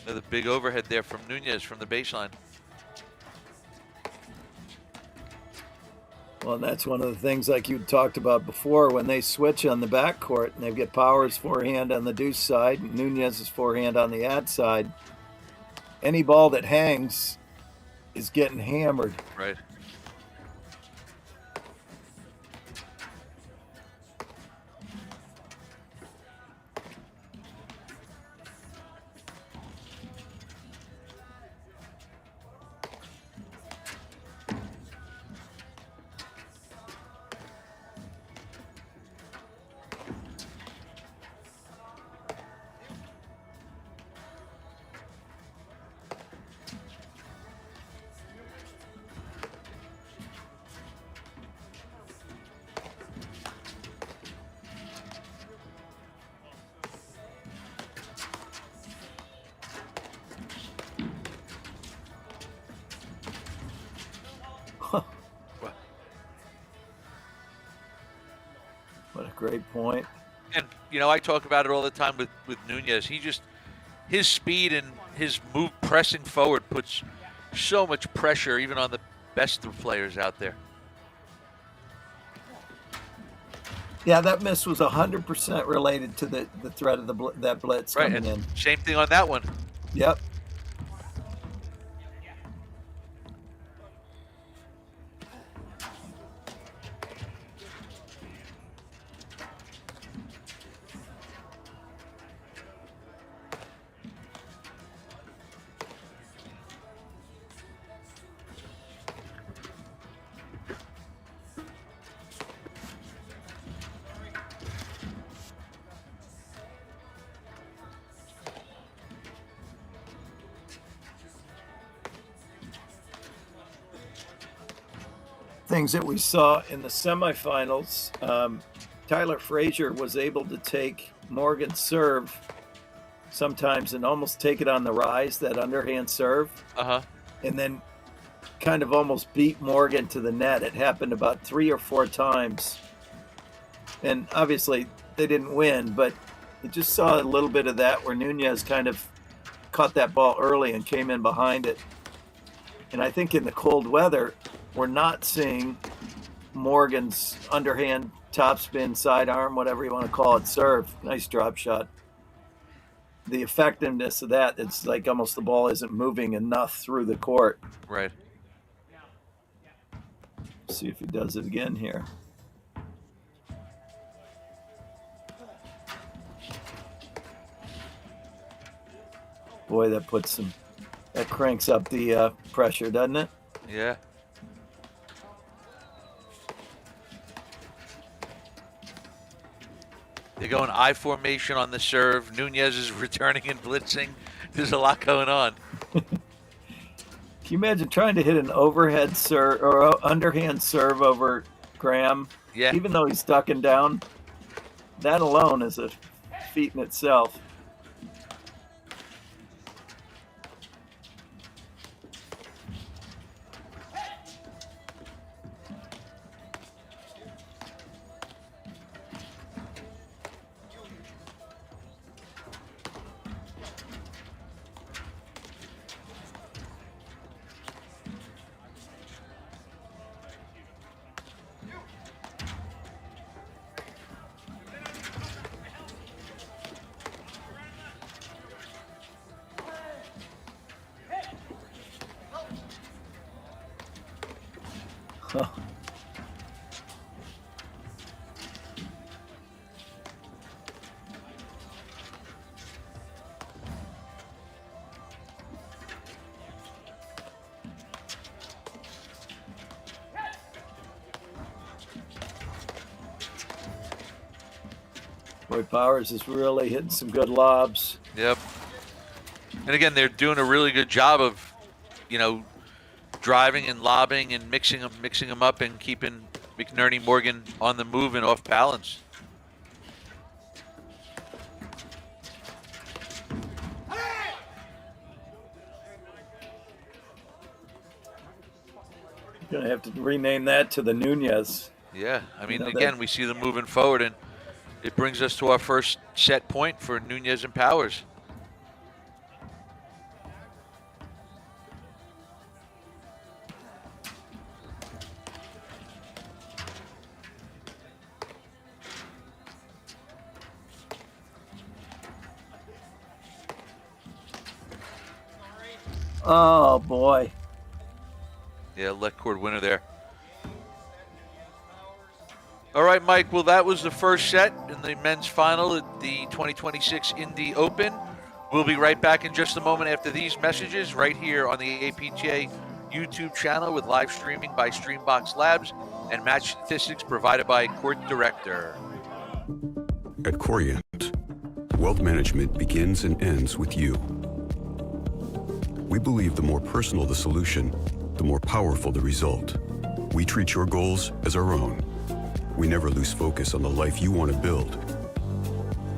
Another big overhead there from Nunez from the baseline. Well, and that's one of the things like you talked about before when they switch on the backcourt and they get Powers' forehand on the deuce side and Nunez's forehand on the ad side. Any ball that hangs is getting hammered. Right. What a great point. And, I talk about it all the time with Nunez. His speed and his move pressing forward puts so much pressure even on the best of players out there. Yeah, that miss was 100% related to the threat of that blitz Right, coming and in. same thing on that one. Yep. things that we saw in the semifinals, Tyler Frazier was able to take Morgan's serve sometimes and almost take it on the rise, that underhand serve, and then kind of almost beat Morgan to the net. It happened about 3 or 4 times. And obviously they didn't win, but you just saw a little bit of that where Nunez kind of caught that ball early and came in behind it. And I think in the cold weather, we're not seeing Morgan's underhand topspin, sidearm, whatever you want to call it, serve. Nice drop shot. The effectiveness of that, it's like almost the ball isn't moving enough through the court. Right. See if he does it again here. Boy, that cranks up the pressure, doesn't it? Yeah. They're going I formation on the serve. Nunez is returning and blitzing. There's a lot going on. Can you imagine trying to hit an overhead serve or underhand serve over Graham? Yeah. Even though he's ducking down, that alone is a feat in itself. Huh. Boy, Powers is really hitting some good lobs. Yep. And again, they're doing a really good job of, driving and lobbing and mixing them up and keeping McNerney Morgan on the move and off balance. You're gonna have to rename that to the Nunez. Yeah, I mean, again, we see them moving forward, and it brings us to our first set point for Nunez and Powers. Oh boy. Yeah, left court winner there. All right, Mike. Well, that was the first set in the men's final at the 2026 Indy Open. We'll be right back in just a moment after these messages right here on the APTA YouTube channel with live streaming by Streambox Labs and match statistics provided by Court Director. At Corient, wealth management begins and ends with you. We believe the more personal the solution, the more powerful the result. We treat your goals as our own. We never lose focus on the life you want to build.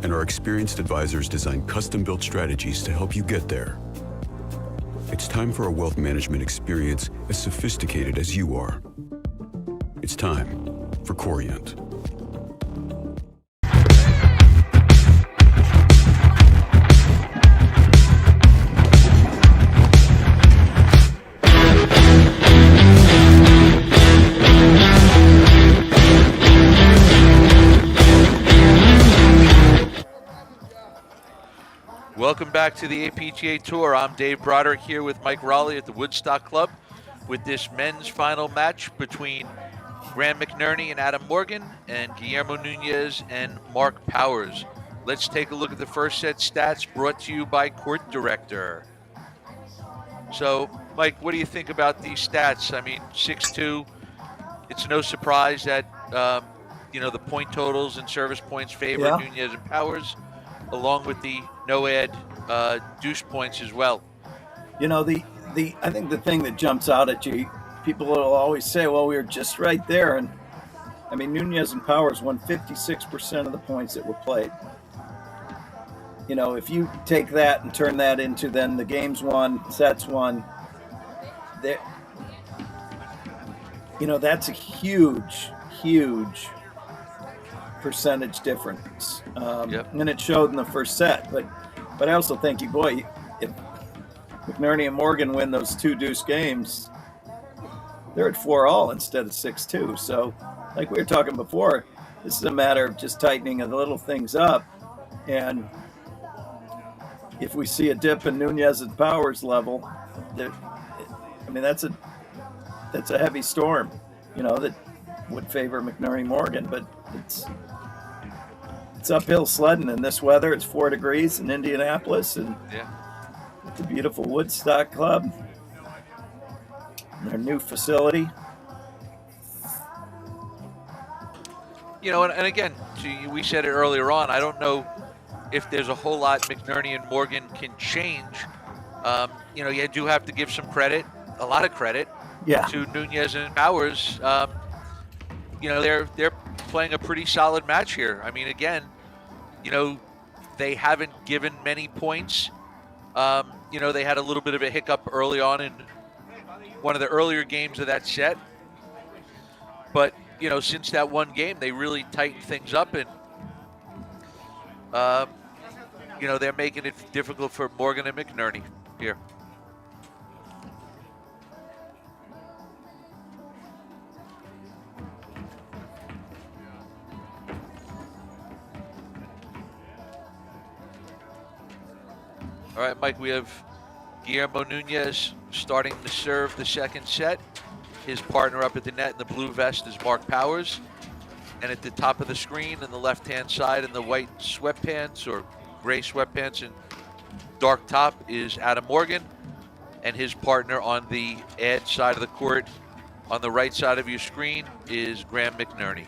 And our experienced advisors design custom-built strategies to help you get there. It's time for a wealth management experience as sophisticated as you are. It's time for Corient. Welcome back to the APTA Tour. I'm Dave Broderick here with Mike Raleigh at the Woodstock Club with this men's final match between Graham McNerney and Adam Morgan and Guillermo Nunez and Mark Powers. Let's take a look at the first set stats brought to you by Court Director. So, Mike, what do you think about these stats? I mean, 6-2, it's no surprise that, the point totals and service points favor Nunez and Powers, along with the no-ad deuce points as well. I think the thing that jumps out at you people will always say, well, we were just right there. And I mean, Nunez and Powers won 56% of the points that were played. You know, if you take that and turn that into then the games won, sets won, you know, that's a huge percentage difference. And it showed in the first set. But I also think, boy, if McNerney and Morgan win those 2 deuce games, they're at 4-all instead of 6-2. So, like we were talking before, this is a matter of just tightening the little things up. And if we see a dip in Nunez and Powers level, I mean, that's a heavy storm, you know, that would favor McNerney Morgan. But it's uphill sledding in this weather. It's 4 degrees in Indianapolis, and at the beautiful Woodstock Club, their new facility. You know, and again, we said it earlier on, I don't know if there's a whole lot McNerney and Morgan can change. You know, you do have to give some credit, a lot of credit, to Nunez and Powers. You know, they're playing a pretty solid match here. I mean, again, you know, they haven't given many points. You know, they had a little bit of a hiccup early on in one of the earlier games of that set. But, you know, since that one game, they really tightened things up, and, you know, they're making it difficult for Morgan and McNerney here. All right, Mike, we have Guillermo Nunez starting to serve the second set. His partner up at the net in the blue vest is Mark Powers. And at the top of the screen on the left-hand side in the white sweatpants or gray sweatpants and dark top is Adam Morgan. And his partner on the ad side of the court on the right side of your screen is Graham McNerney.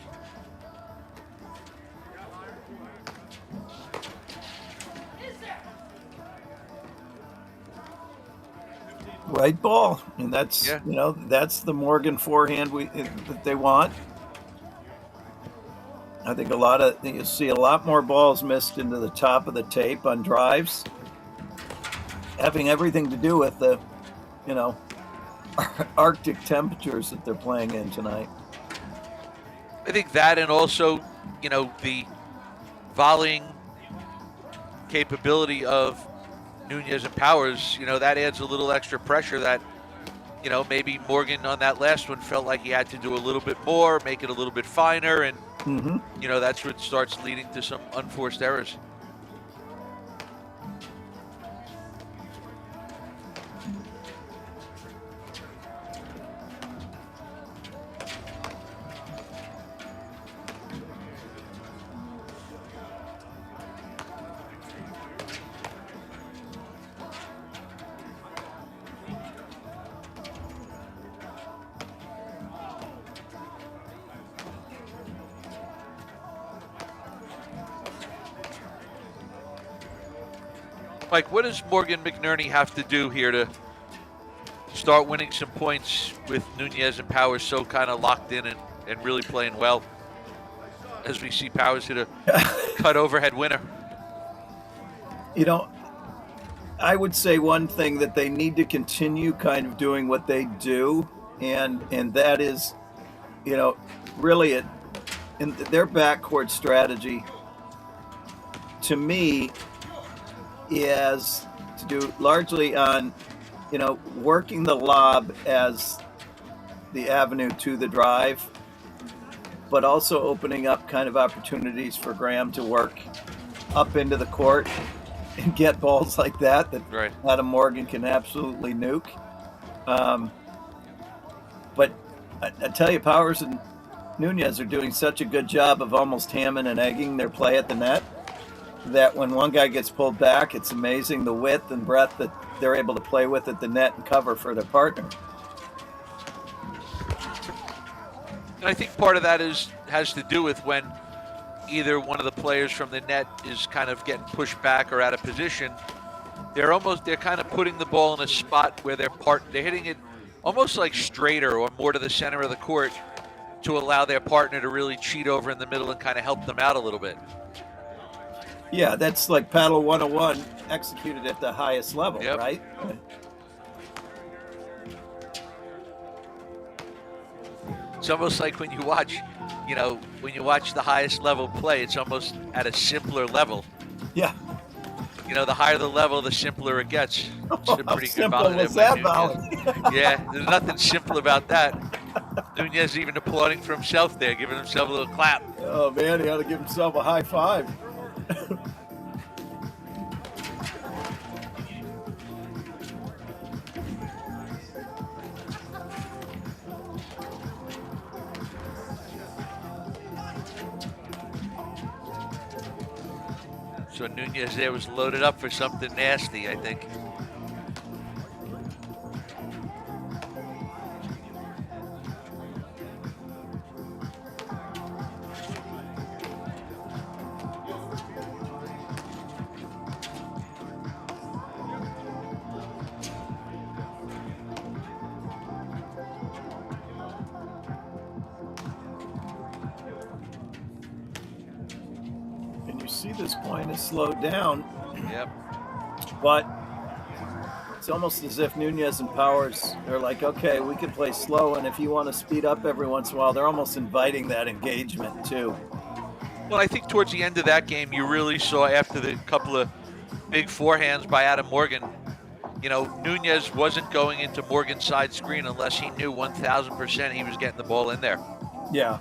Right ball, and that's you know, that's the Morgan forehand that they want. I think you'll see a lot more balls missed into the top of the tape on drives, having everything to do with the, you know, Arctic temperatures that they're playing in tonight. I think that, and also, you know, the volleying capability of Nunez and Powers, you know, that adds a little extra pressure that, you know, maybe Morgan on that last one felt like he had to do a little bit more, make it a little bit finer, and, you know, that's what starts leading to some unforced errors. Mike, what does Morgan McNerney have to do here to start winning some points with Nunez and Powers so kind of locked in and really playing well, as we see Powers hit a cut overhead winner? You know, I would say one thing that they need to continue kind of doing what they do, and that is, you know, really in their backcourt strategy, to me, is to do largely on, you know, working the lob as the avenue to the drive, but also opening up kind of opportunities for Graham to work up into the court and get balls like that Adam Morgan can absolutely nuke. But I tell you, Powers and Nunez are doing such a good job of almost hamming and egging their play at the net that when one guy gets pulled back, it's amazing the width and breadth that they're able to play with at the net and cover for their partner. And I think part of that has to do with when either one of the players from the net is kind of getting pushed back or out of position. They're kind of putting the ball in a spot where they're hitting it almost like straighter or more to the center of the court to allow their partner to really cheat over in the middle and kind of help them out a little bit. Yeah, that's like Paddle 101 executed at the highest level, Yep. right? It's almost like when you watch, when you watch the highest level play, it's almost at a simpler level. Yeah. The higher the level, the simpler it gets. It's a pretty good Simple volley was there that by volley? Nunez. Yeah, there's nothing simple about that. Nunez even applauding for himself there, giving himself a little clap. Oh man, he ought to give himself a high five. So Nunez there was loaded up for something nasty, I think. And you see this point is slowed down, Yep. but it's almost as if Nunez and Powers are like, okay, we can play slow, and if you want to speed up every once in a while, they're almost inviting that engagement too. Well, I think towards the end of that game, you really saw after the couple of big forehands by Adam Morgan, Nunez wasn't going into Morgan's side screen unless he knew 1,000% he was getting the ball in there. Yeah.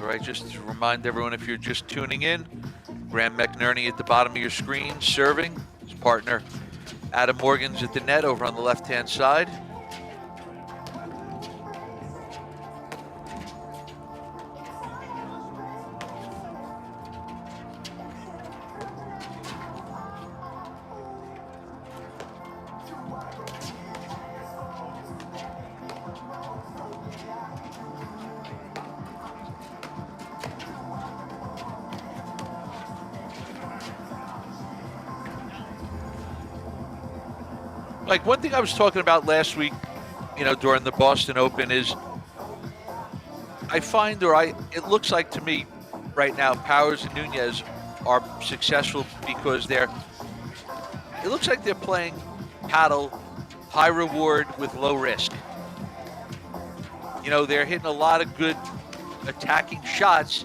All right, just to remind everyone, if you're just tuning in, Graham McNerney at the bottom of your screen serving. His partner, Adam Morgan's at the net over on the left-hand side. Like one thing I was talking about last week, during the Boston Open is I find, it looks like to me right now, Powers and Nunez are successful because it looks like they're playing paddle, high reward with low risk. They're hitting a lot of good attacking shots,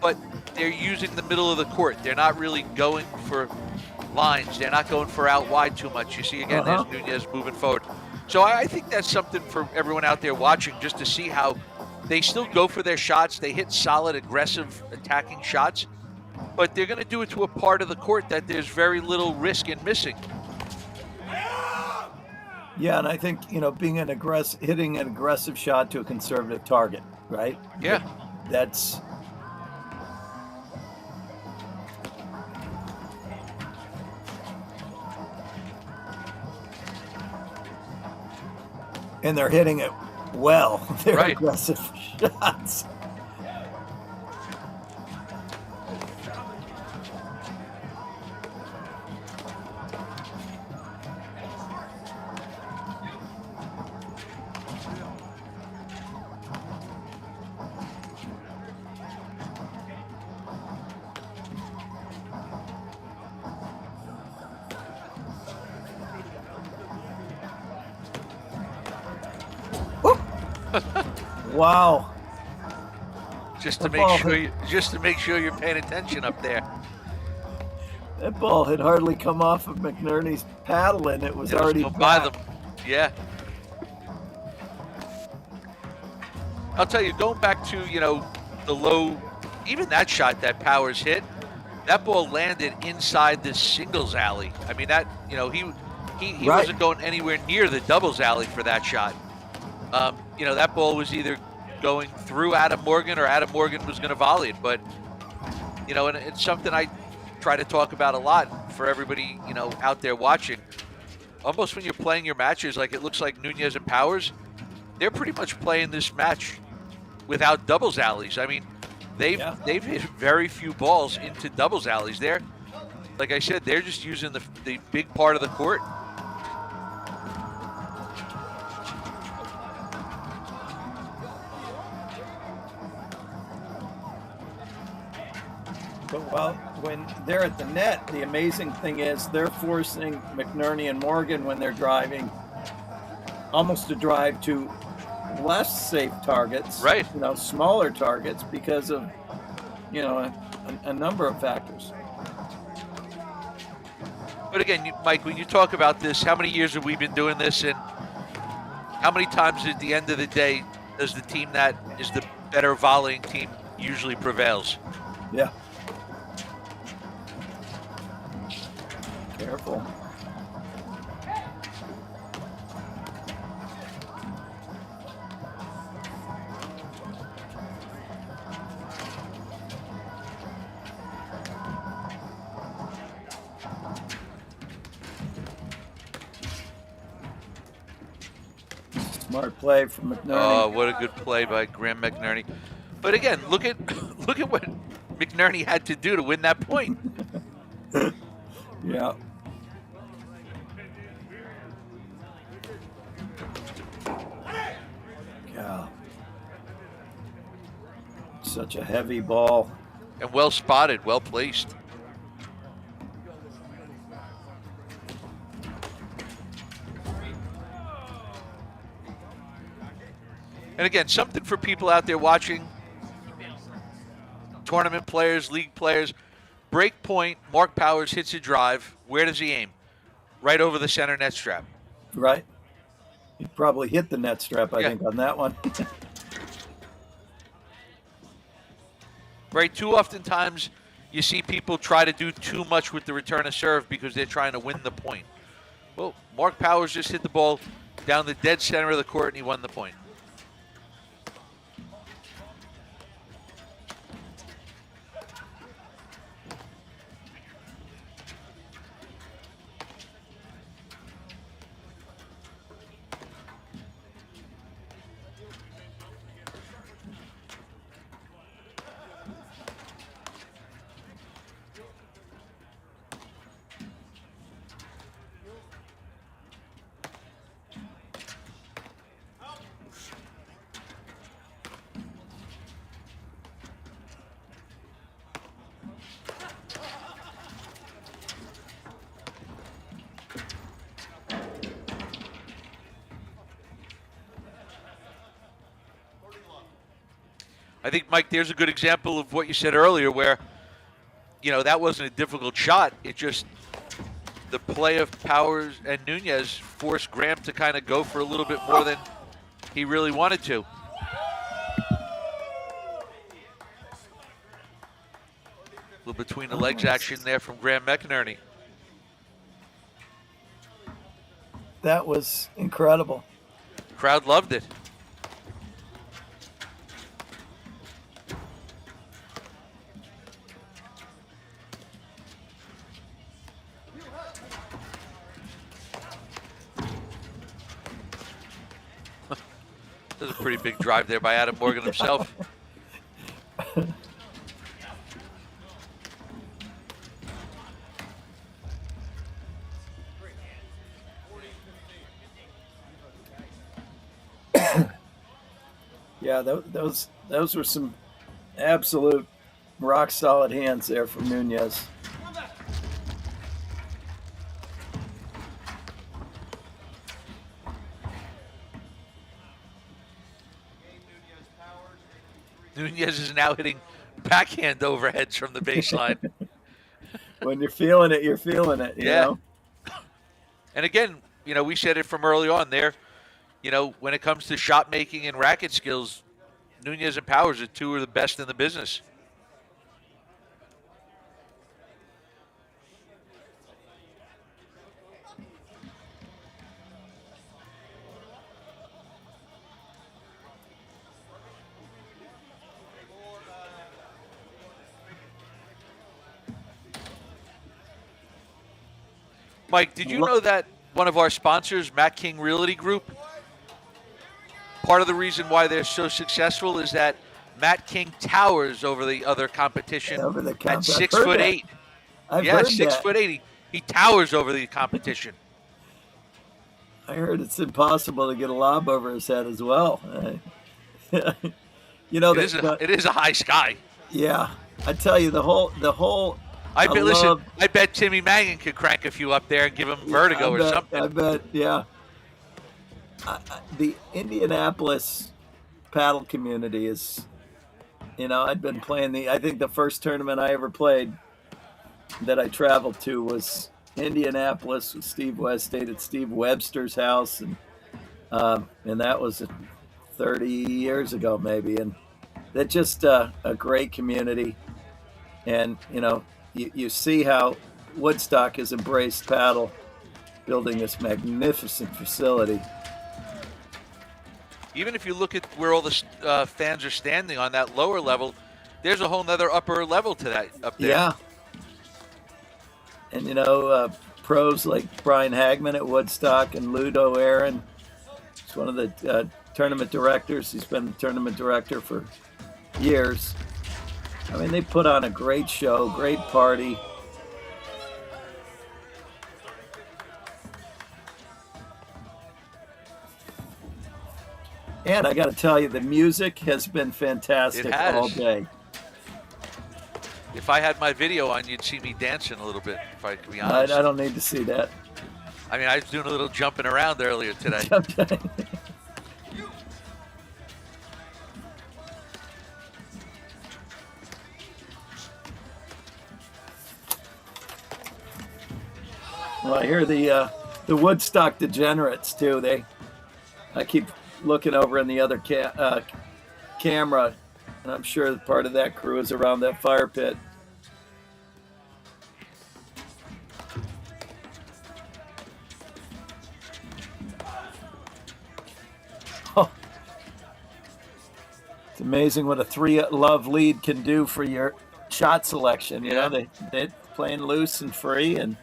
but they're using the middle of the court. They're not really going for lines. They're not going for out wide too much. You see again, there's Nunez moving forward. So I think that's something for everyone out there watching, just to see how they still go for their shots. They hit solid, aggressive, attacking shots, but they're going to do it to a part of the court that there's very little risk in missing. Yeah, and I think, hitting an aggressive shot to a conservative target, right? Yeah. That's... And they're hitting it well. They're right. Aggressive shots. Wow. Just to make sure you're paying attention up there. That ball had hardly come off of McNerney's paddle, and it was already by back. them. Yeah. I'll tell you, going back to, the low, even that shot that Powers hit, that ball landed inside this singles alley. I mean, that, He Right. wasn't going anywhere near the doubles alley for that shot. That ball was either going through Adam Morgan or Adam Morgan was going to volley it. But, and it's something I try to talk about a lot for everybody, out there watching. Almost when you're playing your matches, like it looks like Nunez and Powers, they're pretty much playing this match without doubles alleys. I mean, they've hit very few balls into doubles alleys. They're, like I said, they're just using the big part of the court. But well, when they're at the net, the amazing thing is they're forcing McNerney and Morgan when they're driving almost to drive to less safe targets, right? Smaller targets because of, a number of factors. But again, Mike, when you talk about this, how many years have we been doing this, and how many times at the end of the day does the team that is the better volleying team usually prevails? Yeah. Careful. Smart play from McNerney. Oh, what a good play by Graham McNerney. But again, look at what McNerney had to do to win that point. Yeah. Yeah. Such a heavy ball. And well spotted, well placed. And again, something for people out there watching, tournament players, league players. Break point, Mark Powers hits a drive. Where does he aim? Right over the center net strap. Right. He probably hit the net strap, I think, on that one. Right, too often times you see people try to do too much with the return of serve because they're trying to win the point. Well, Mark Powers just hit the ball down the dead center of the court and he won the point. I think, Mike, there's a good example of what you said earlier where, that wasn't a difficult shot. It just, the play of Powers and Nunez forced Graham to kind of go for a little bit more than he really wanted to. A little between the legs action there from Graham McNerney. That was incredible. Crowd loved it. That was a pretty big drive there by Adam Morgan himself. Yeah, those were some absolute rock solid hands there from Nunez. Nunez is now hitting backhand overheads from the baseline. When you're feeling it, you're feeling it, you know? And again, we said it from early on there, when it comes to shot making and racket skills, Nunez and Powers are two of the best in the business. Mike, did you know that one of our sponsors, Matt King Realty Group, part of the reason why they're so successful is that Matt King towers over the other competition Over the at I've 6'8". I've Yeah, heard 6'8". He towers over the competition. I heard it's impossible to get a lob over his head as well. You know, It is a high sky. yeah. I tell you, the whole. I bet Timmy Mangan could crank a few up there and give him vertigo or something. I bet, yeah. The Indianapolis paddle community is, I'd been playing I think the first tournament I ever played that I traveled to was Indianapolis with Steve West, stayed at Steve Webster's house, and that was 30 years ago maybe, and that's just a great community, and you see how Woodstock has embraced paddle, building this magnificent facility. Even if you look at where all the fans are standing on that lower level, there's a whole nother upper level to that up there. Yeah. And, pros like Brian Hagman at Woodstock and Ludo Aaron. He's one of the tournament directors. He's been the tournament director for years. I mean, they put on a great show, great party. And I got to tell you, the music has been fantastic all day. If I had my video on, you'd see me dancing a little bit, if I could be honest. I don't need to see that. I mean, I was doing a little jumping around earlier today. Well, I hear the Woodstock degenerates too. I keep looking over in the other camera, and I'm sure part of that crew is around that fire pit. Oh. It's amazing what a 3-love lead can do for your shot selection. You know, they're playing loose and free, and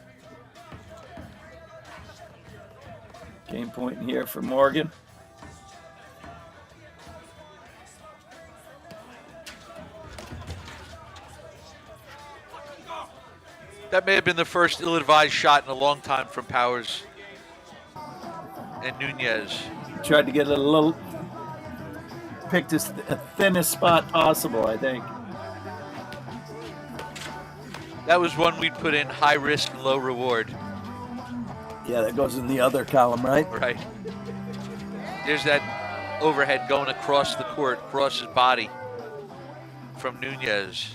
game point here for Morgan. That may have been the first ill-advised shot in a long time from Powers and Nunez. Tried to get it a little, picked the thinnest spot possible, I think. That was one we'd put in high risk, low reward. Yeah, that goes in the other column, right? Right. There's that overhead going across the court, across his body from Nunez.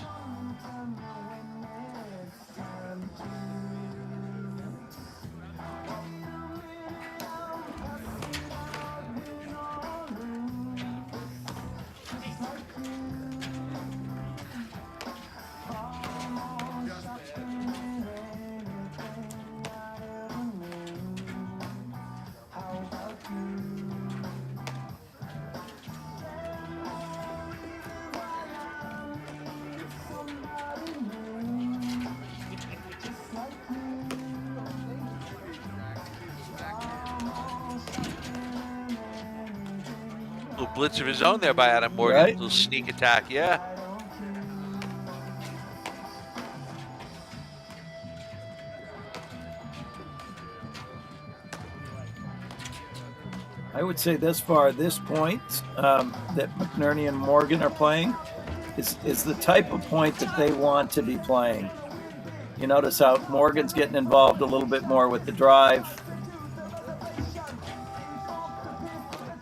Little blitz of his own there by Adam Morgan. Right. Little sneak attack, yeah. I would say this point that McNerney and Morgan are playing is the type of point that they want to be playing. You notice how Morgan's getting involved a little bit more with the drive.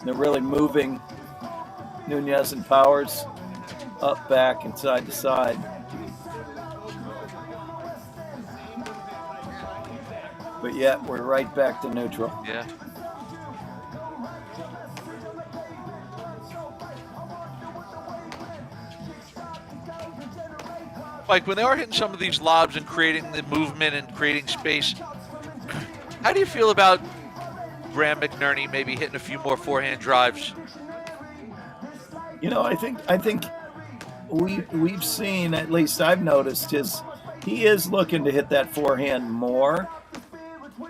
They're really moving Nunez and Powers up, back, and side to side. But yet we're right back to neutral. Yeah. Mike, when they are hitting some of these lobs and creating the movement and creating space, how do you feel about Graham McNerney maybe hitting a few more forehand drives? You know, I think we've seen, at least I've noticed, he is looking to hit that forehand more.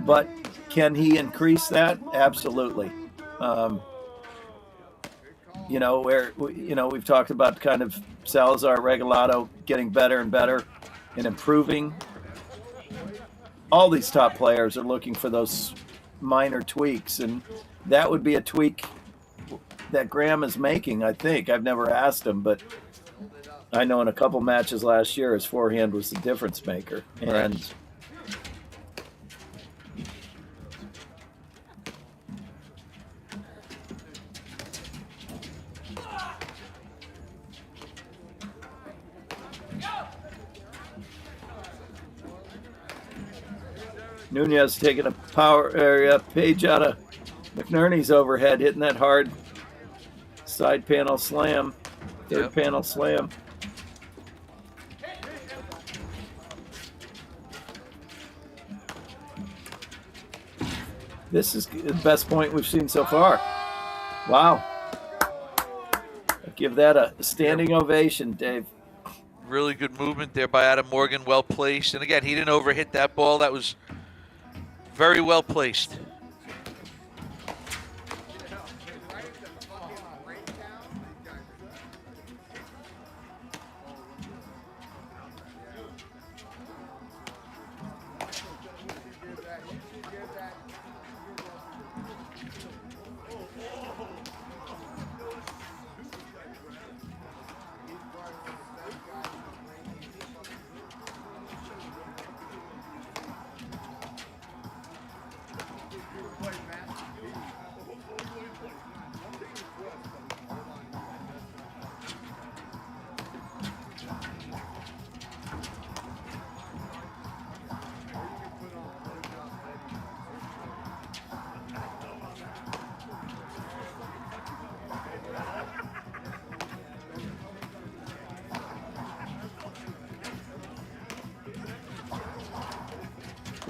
But can he increase that? Absolutely. We've talked about kind of Salazar, Regalado getting better and better and improving. All these top players are looking for those minor tweaks, and that would be a tweak that Graham is making, I think. I've never asked him, but I know in a couple matches last year his forehand was the difference maker. And right. Nunez taking a page out of McNerney's overhead, hitting that hard side panel slam, third panel slam. This is the best point we've seen so far. Wow. I'll give that a standing ovation, Dave. Really good movement there by Adam Morgan, well placed. And again, he didn't overhit that ball. That was very well placed.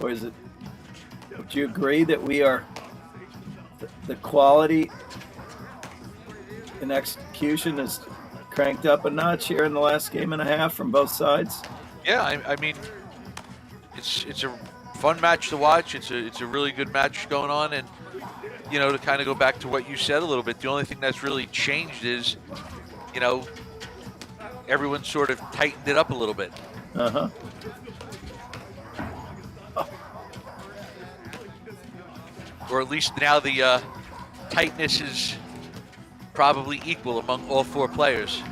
Or is it, would you agree that we are, the quality and execution is cranked up a notch here in the last game and a half from both sides? Yeah, I mean, it's a fun match to watch. It's a really good match going on, and to kind of go back to what you said a little bit, the only thing that's really changed is, everyone sort of tightened it up a little bit. Uh-huh. Or at least now the tightness is probably equal among all four players.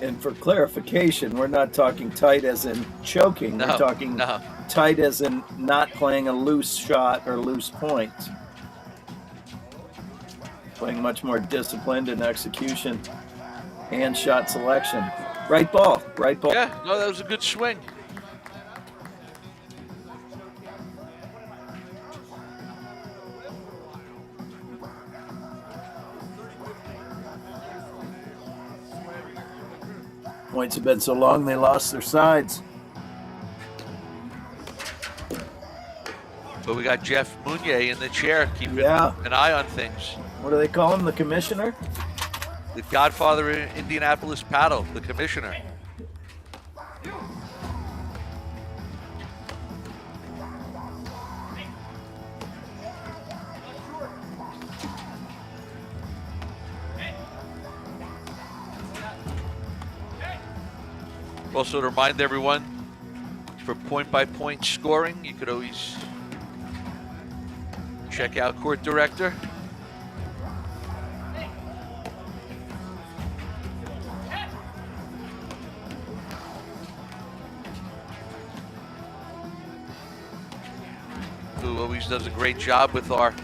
And for clarification, we're not talking tight as in choking. We're talking tight as in not playing a loose shot or loose point. Playing much more disciplined in execution and shot selection. Right ball. Yeah, no, that was a good swing. Points have been so long they lost their sides. But we got Jeff Mounier in the chair keeping an eye on things. What do they call him, the commissioner? The godfather of Indianapolis paddle, the commissioner. Also, to remind everyone, for point-by-point scoring, you could always check out Court Director. Who always does a great job with our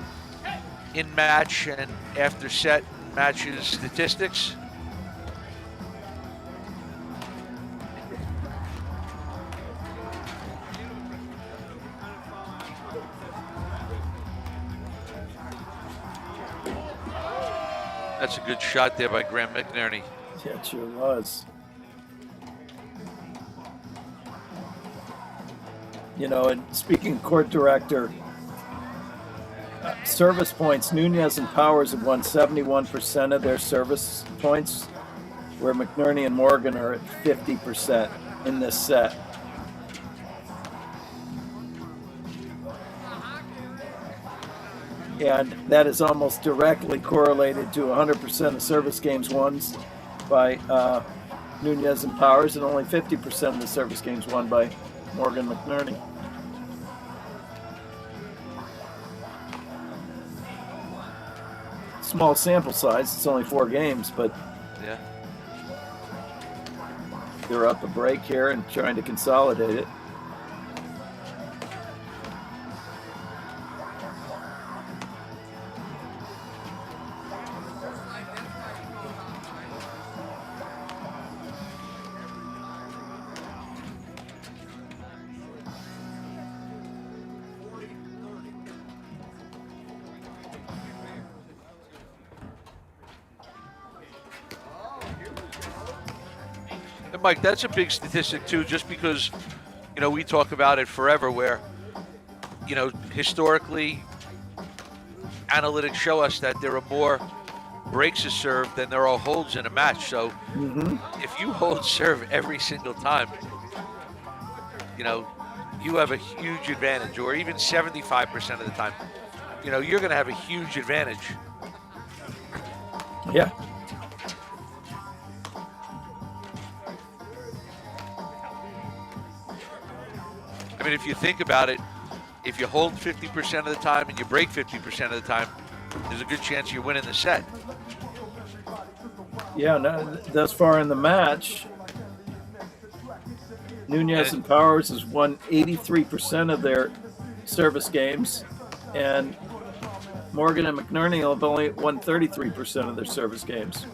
in-match and after-set matches statistics. That's a good shot there by Graham McNerney. Yeah, it sure was. You know, and speaking court director, service points, Nunez and Powers have won 71% of their service points, where McNerney and Morgan are at 50% in this set. And that is almost directly correlated to 100% of service games won by Nunez and Powers, and only 50% of the service games won by Morgan McNerney. Small sample size, it's only 4 games, but Yeah. they're up a break here and trying to consolidate it. And Mike, that's a big statistic too, just because, you know, we talk about it forever where, you know, historically, analytics show us that there are more breaks a serve than there are holds in a match. So if you hold serve every single time, you know, you have a huge advantage, or even 75% of the time, you know, you're going to have a huge advantage. Yeah. I mean, if you think about it, if you hold 50% of the time and you break 50% of the time, there's a good chance you're winning the set. Yeah, no, thus far in the match, Nunez and Powers has won 83% of their service games, and Morgan and McNerney have only won 33% of their service games.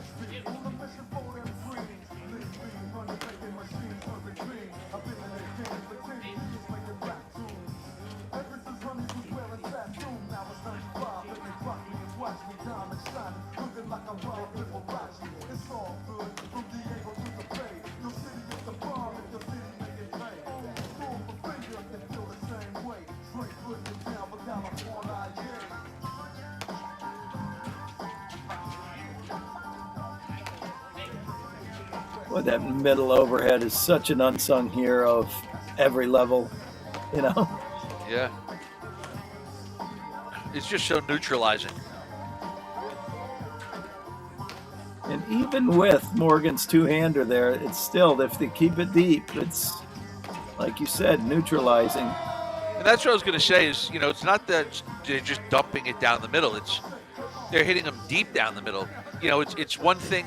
Well, that middle overhead is such an unsung hero of every level, you know? Yeah. It's just so neutralizing. And even with Morgan's two-hander there, it's still, if they keep it deep, it's, like you said, neutralizing. And that's what I was going to say is, you know, it's not that they're just dumping it down the middle. It's they're hitting them deep down the middle. You know, it's one thing,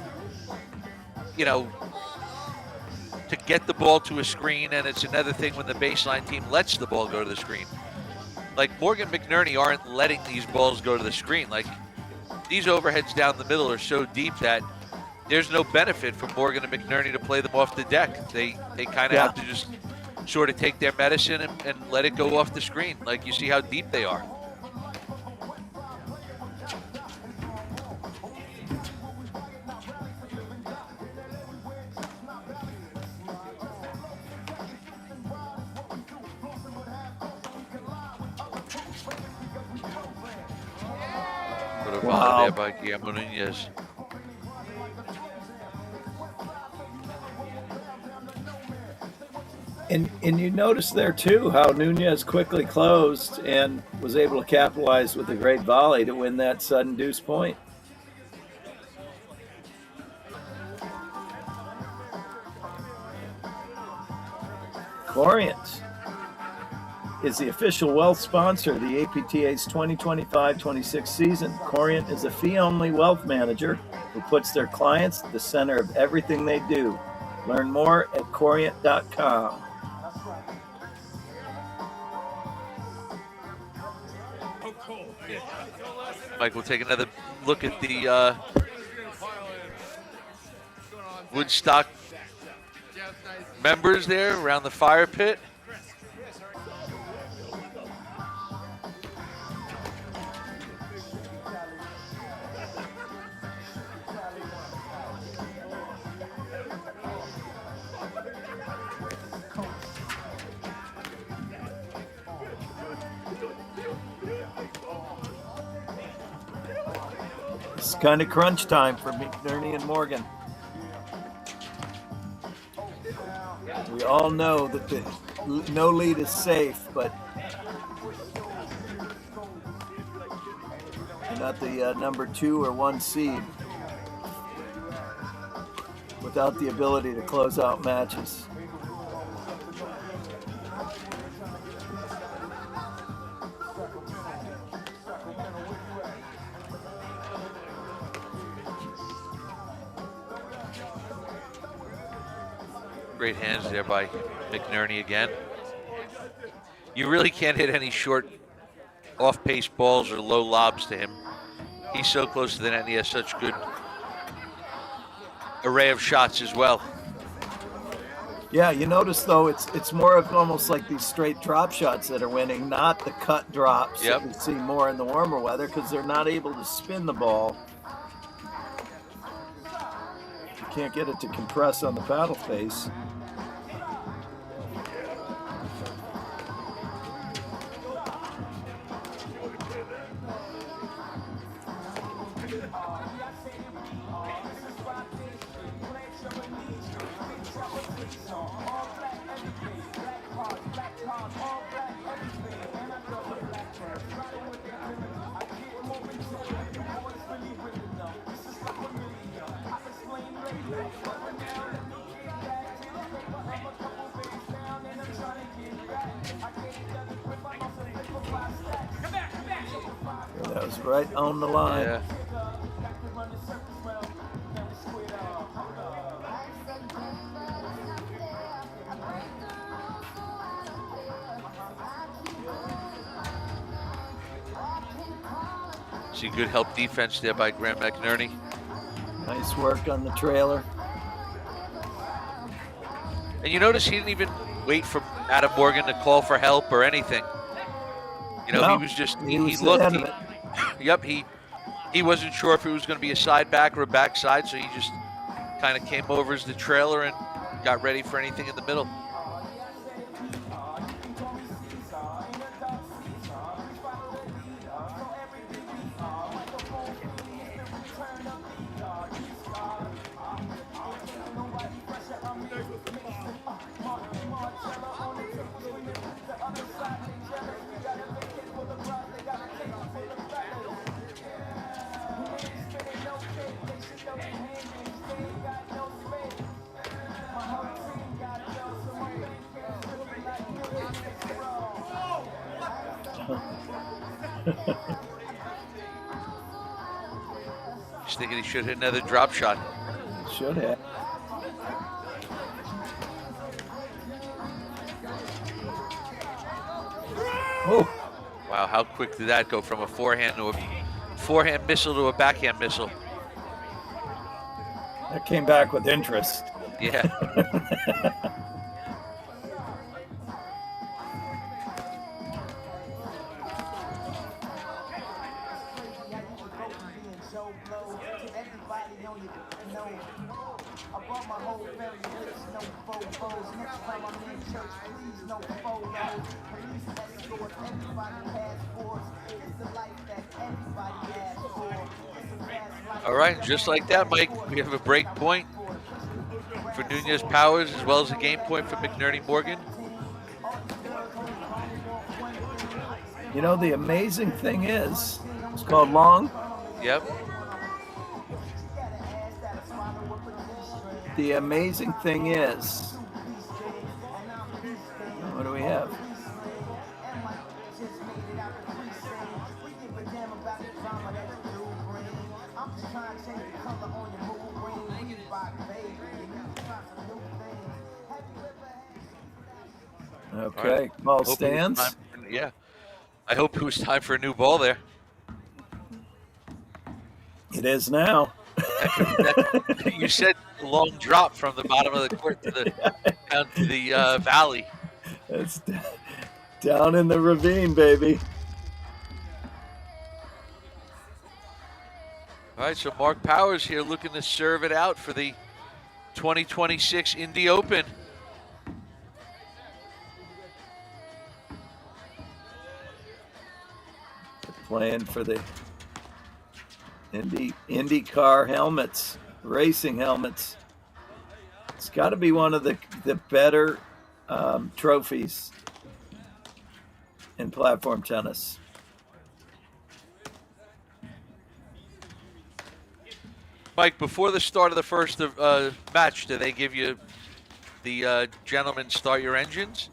you know, to get the ball to a screen, and it's another thing when the baseline team lets the ball go to the screen. Like, Morgan McNerney aren't letting these balls go to the screen. Like, these overheads down the middle are so deep that there's no benefit for Morgan and McNerney to play them off the deck. They kind of have to just sort of take their medicine and let it go off the screen. Like, you see how deep they are. What a volley there by Guillermo Nunez. And you notice there, too, how Nunez quickly closed and was able to capitalize with a great volley to win that sudden deuce point. Corient is the official wealth sponsor of the APTA's 2025-26 season. Corient is a fee-only wealth manager who puts their clients at the center of everything they do. Learn more at corient.com. Mike, we'll take another look at the Woodstock members there around the fire pit. kind of crunch time for McNerney and Morgan. We all know that the no lead is safe, but you're not the number 2 or 1 seed without the ability to close out matches. Great hands there by McNerney again. You really can't hit any short off-pace balls or low lobs to him. He's so close to the net and he has such good array of shots as well. Yeah, you notice though it's more of almost like these straight drop shots that are winning, not the cut drops that we see more in the warmer weather because they're not able to spin the ball. You can't get it to compress on the paddle face. That was right on the line. Yeah. See good help defense there by Graham McNerney. Nice work on the trailer. And you notice he didn't even wait for Adam Morgan to call for help or anything. You know, No, he was just, he he was looked. ahead of it. Yep, he wasn't sure if it was going to be a side back or a backside, so he just kind of came over as the trailer and got ready for anything in the middle. Just thinking he should hit another drop shot. Should have. Oh, Wow, how quick did that go from a forehand missile to a backhand missile? that came back with interest. Yeah. All right, just like that, Mike, we have a break point for Nunez Powers as well as a game point for McNerney Morgan. You know, the amazing thing is, it's called long. Yep. The amazing thing is, what do we have? Okay, Right. ball Hope it was stands. time for- yeah. I hope it was time for a new ball there. It is now. You said long drop from the bottom of the court to the down to the valley. It's down in the ravine, baby. All right, so Mark Powers here looking to serve it out for the 2026 Indy Open. Playing for the IndyCar helmets, racing helmets. It's got to be one of the better trophies in platform tennis. Mike, before the start of the first match, do they give you the gentlemen start your engines?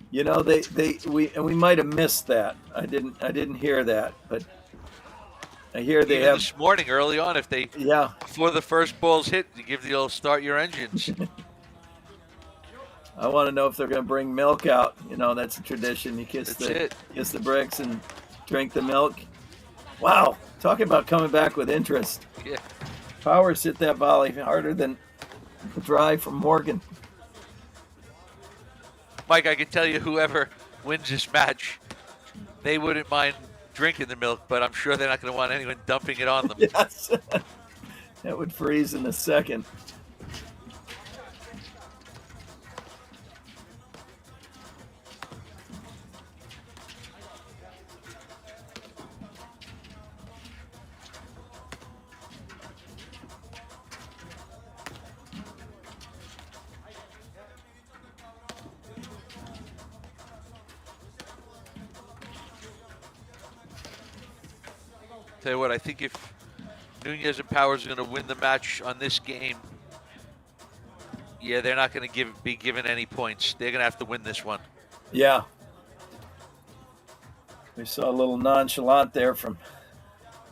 You know, we might have missed that. I didn't hear that, but I hear they Even have this morning early on. If they before the first ball's hit, you give the old start your engines. I want to know if they're going to bring milk out. You know, that's a tradition. You kiss the bricks and drink the milk. Wow, talk about coming back with interest. Yeah. Powers hit that volley harder than the drive from Morgan. Mike, I can tell you whoever wins this match, they wouldn't mind drinking the milk, but I'm sure they're not going to want anyone dumping it on them. Yes. That would freeze in a second. Tell you what, I think if Nunez and Powers are going to win the match on this game, yeah, they're not going to be given any points. They're going to have to win this one. Yeah. We saw a little nonchalant there from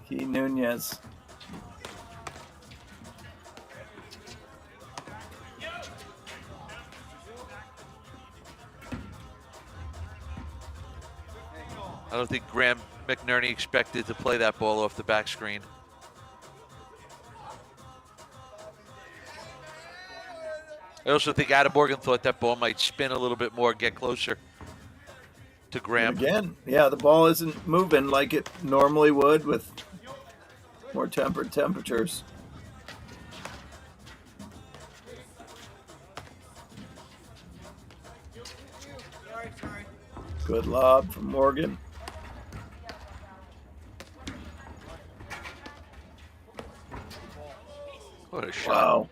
Nunez. I don't think Graham McNerney expected to play that ball off the back screen. I also think Adam Morgan thought that ball might spin a little bit more, get closer to Graham. And again, yeah, the ball isn't moving like it normally would with more tempered temperatures. Good lob from Morgan. What a shot. Wow.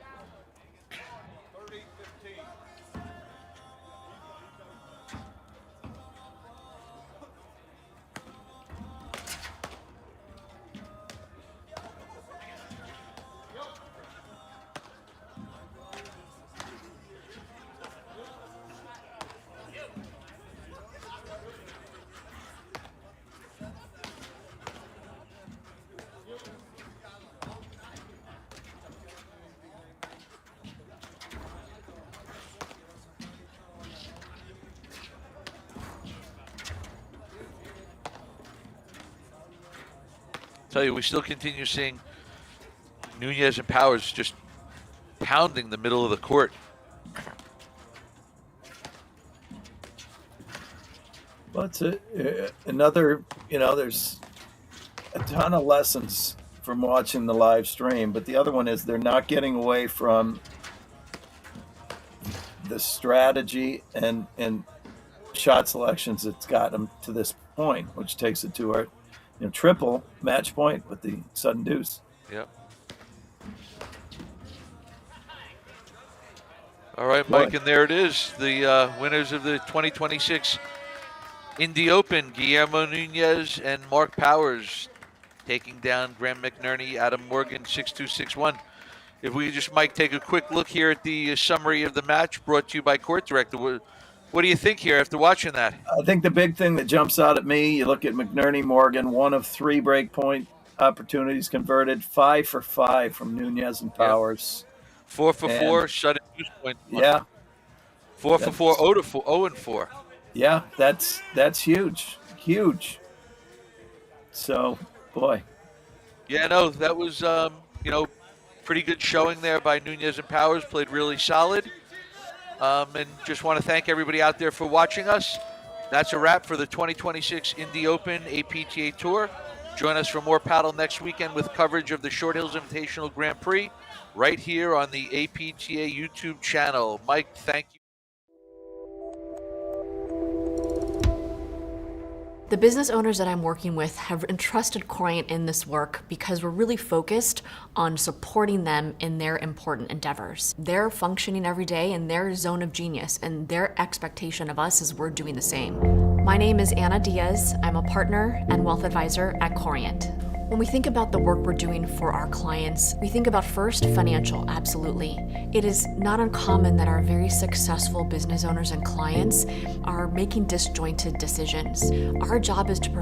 Tell you, we still continue seeing Nunez and Powers just pounding the middle of the court. Well, it's another, you know, there's a ton of lessons from watching the live stream, but the other one is they're not getting away from the strategy and shot selections that's got them to this point, which takes it to our triple match point with the sudden deuce. Yep. All right, Mike, and there it is. The winners of the 2026 Indy Open, Guillermo Nunez and Mark Powers, taking down Graham McNerney, Adam Morgan, 6-2, 6-1. If we could just, Mike, take a quick look here at the summary of the match brought to you by Court Director. What do you think here after watching that? I think the big thing that jumps out at me, you look at McNerney, Morgan, 1 of 3 break point opportunities converted, 5 for 5 from Nunez and Powers. 4 for 4, shut it 2 points. Yeah. 4 for 4, 0 and 4. Yeah, that's huge. Huge. So, boy. Yeah, no, that was, pretty good showing there by Nunez and Powers. Played really solid. And just want to thank everybody out there for watching us. That's a wrap for the 2026 Indy Open APTA Tour. Join us for more paddle next weekend with coverage of the Short Hills Invitational Grand Prix right here on the APTA YouTube channel. Mike, thank you. The business owners that I'm working with have entrusted Corient in this work because we're really focused on supporting them in their important endeavors. They're functioning every day in their zone of genius, and their expectation of us is we're doing the same. My name is Anna Diaz. I'm a partner and wealth advisor at Corient. When we think about the work we're doing for our clients, we think about first financial, absolutely. It is not uncommon that our very successful business owners and clients are making disjointed decisions. Our job is to provide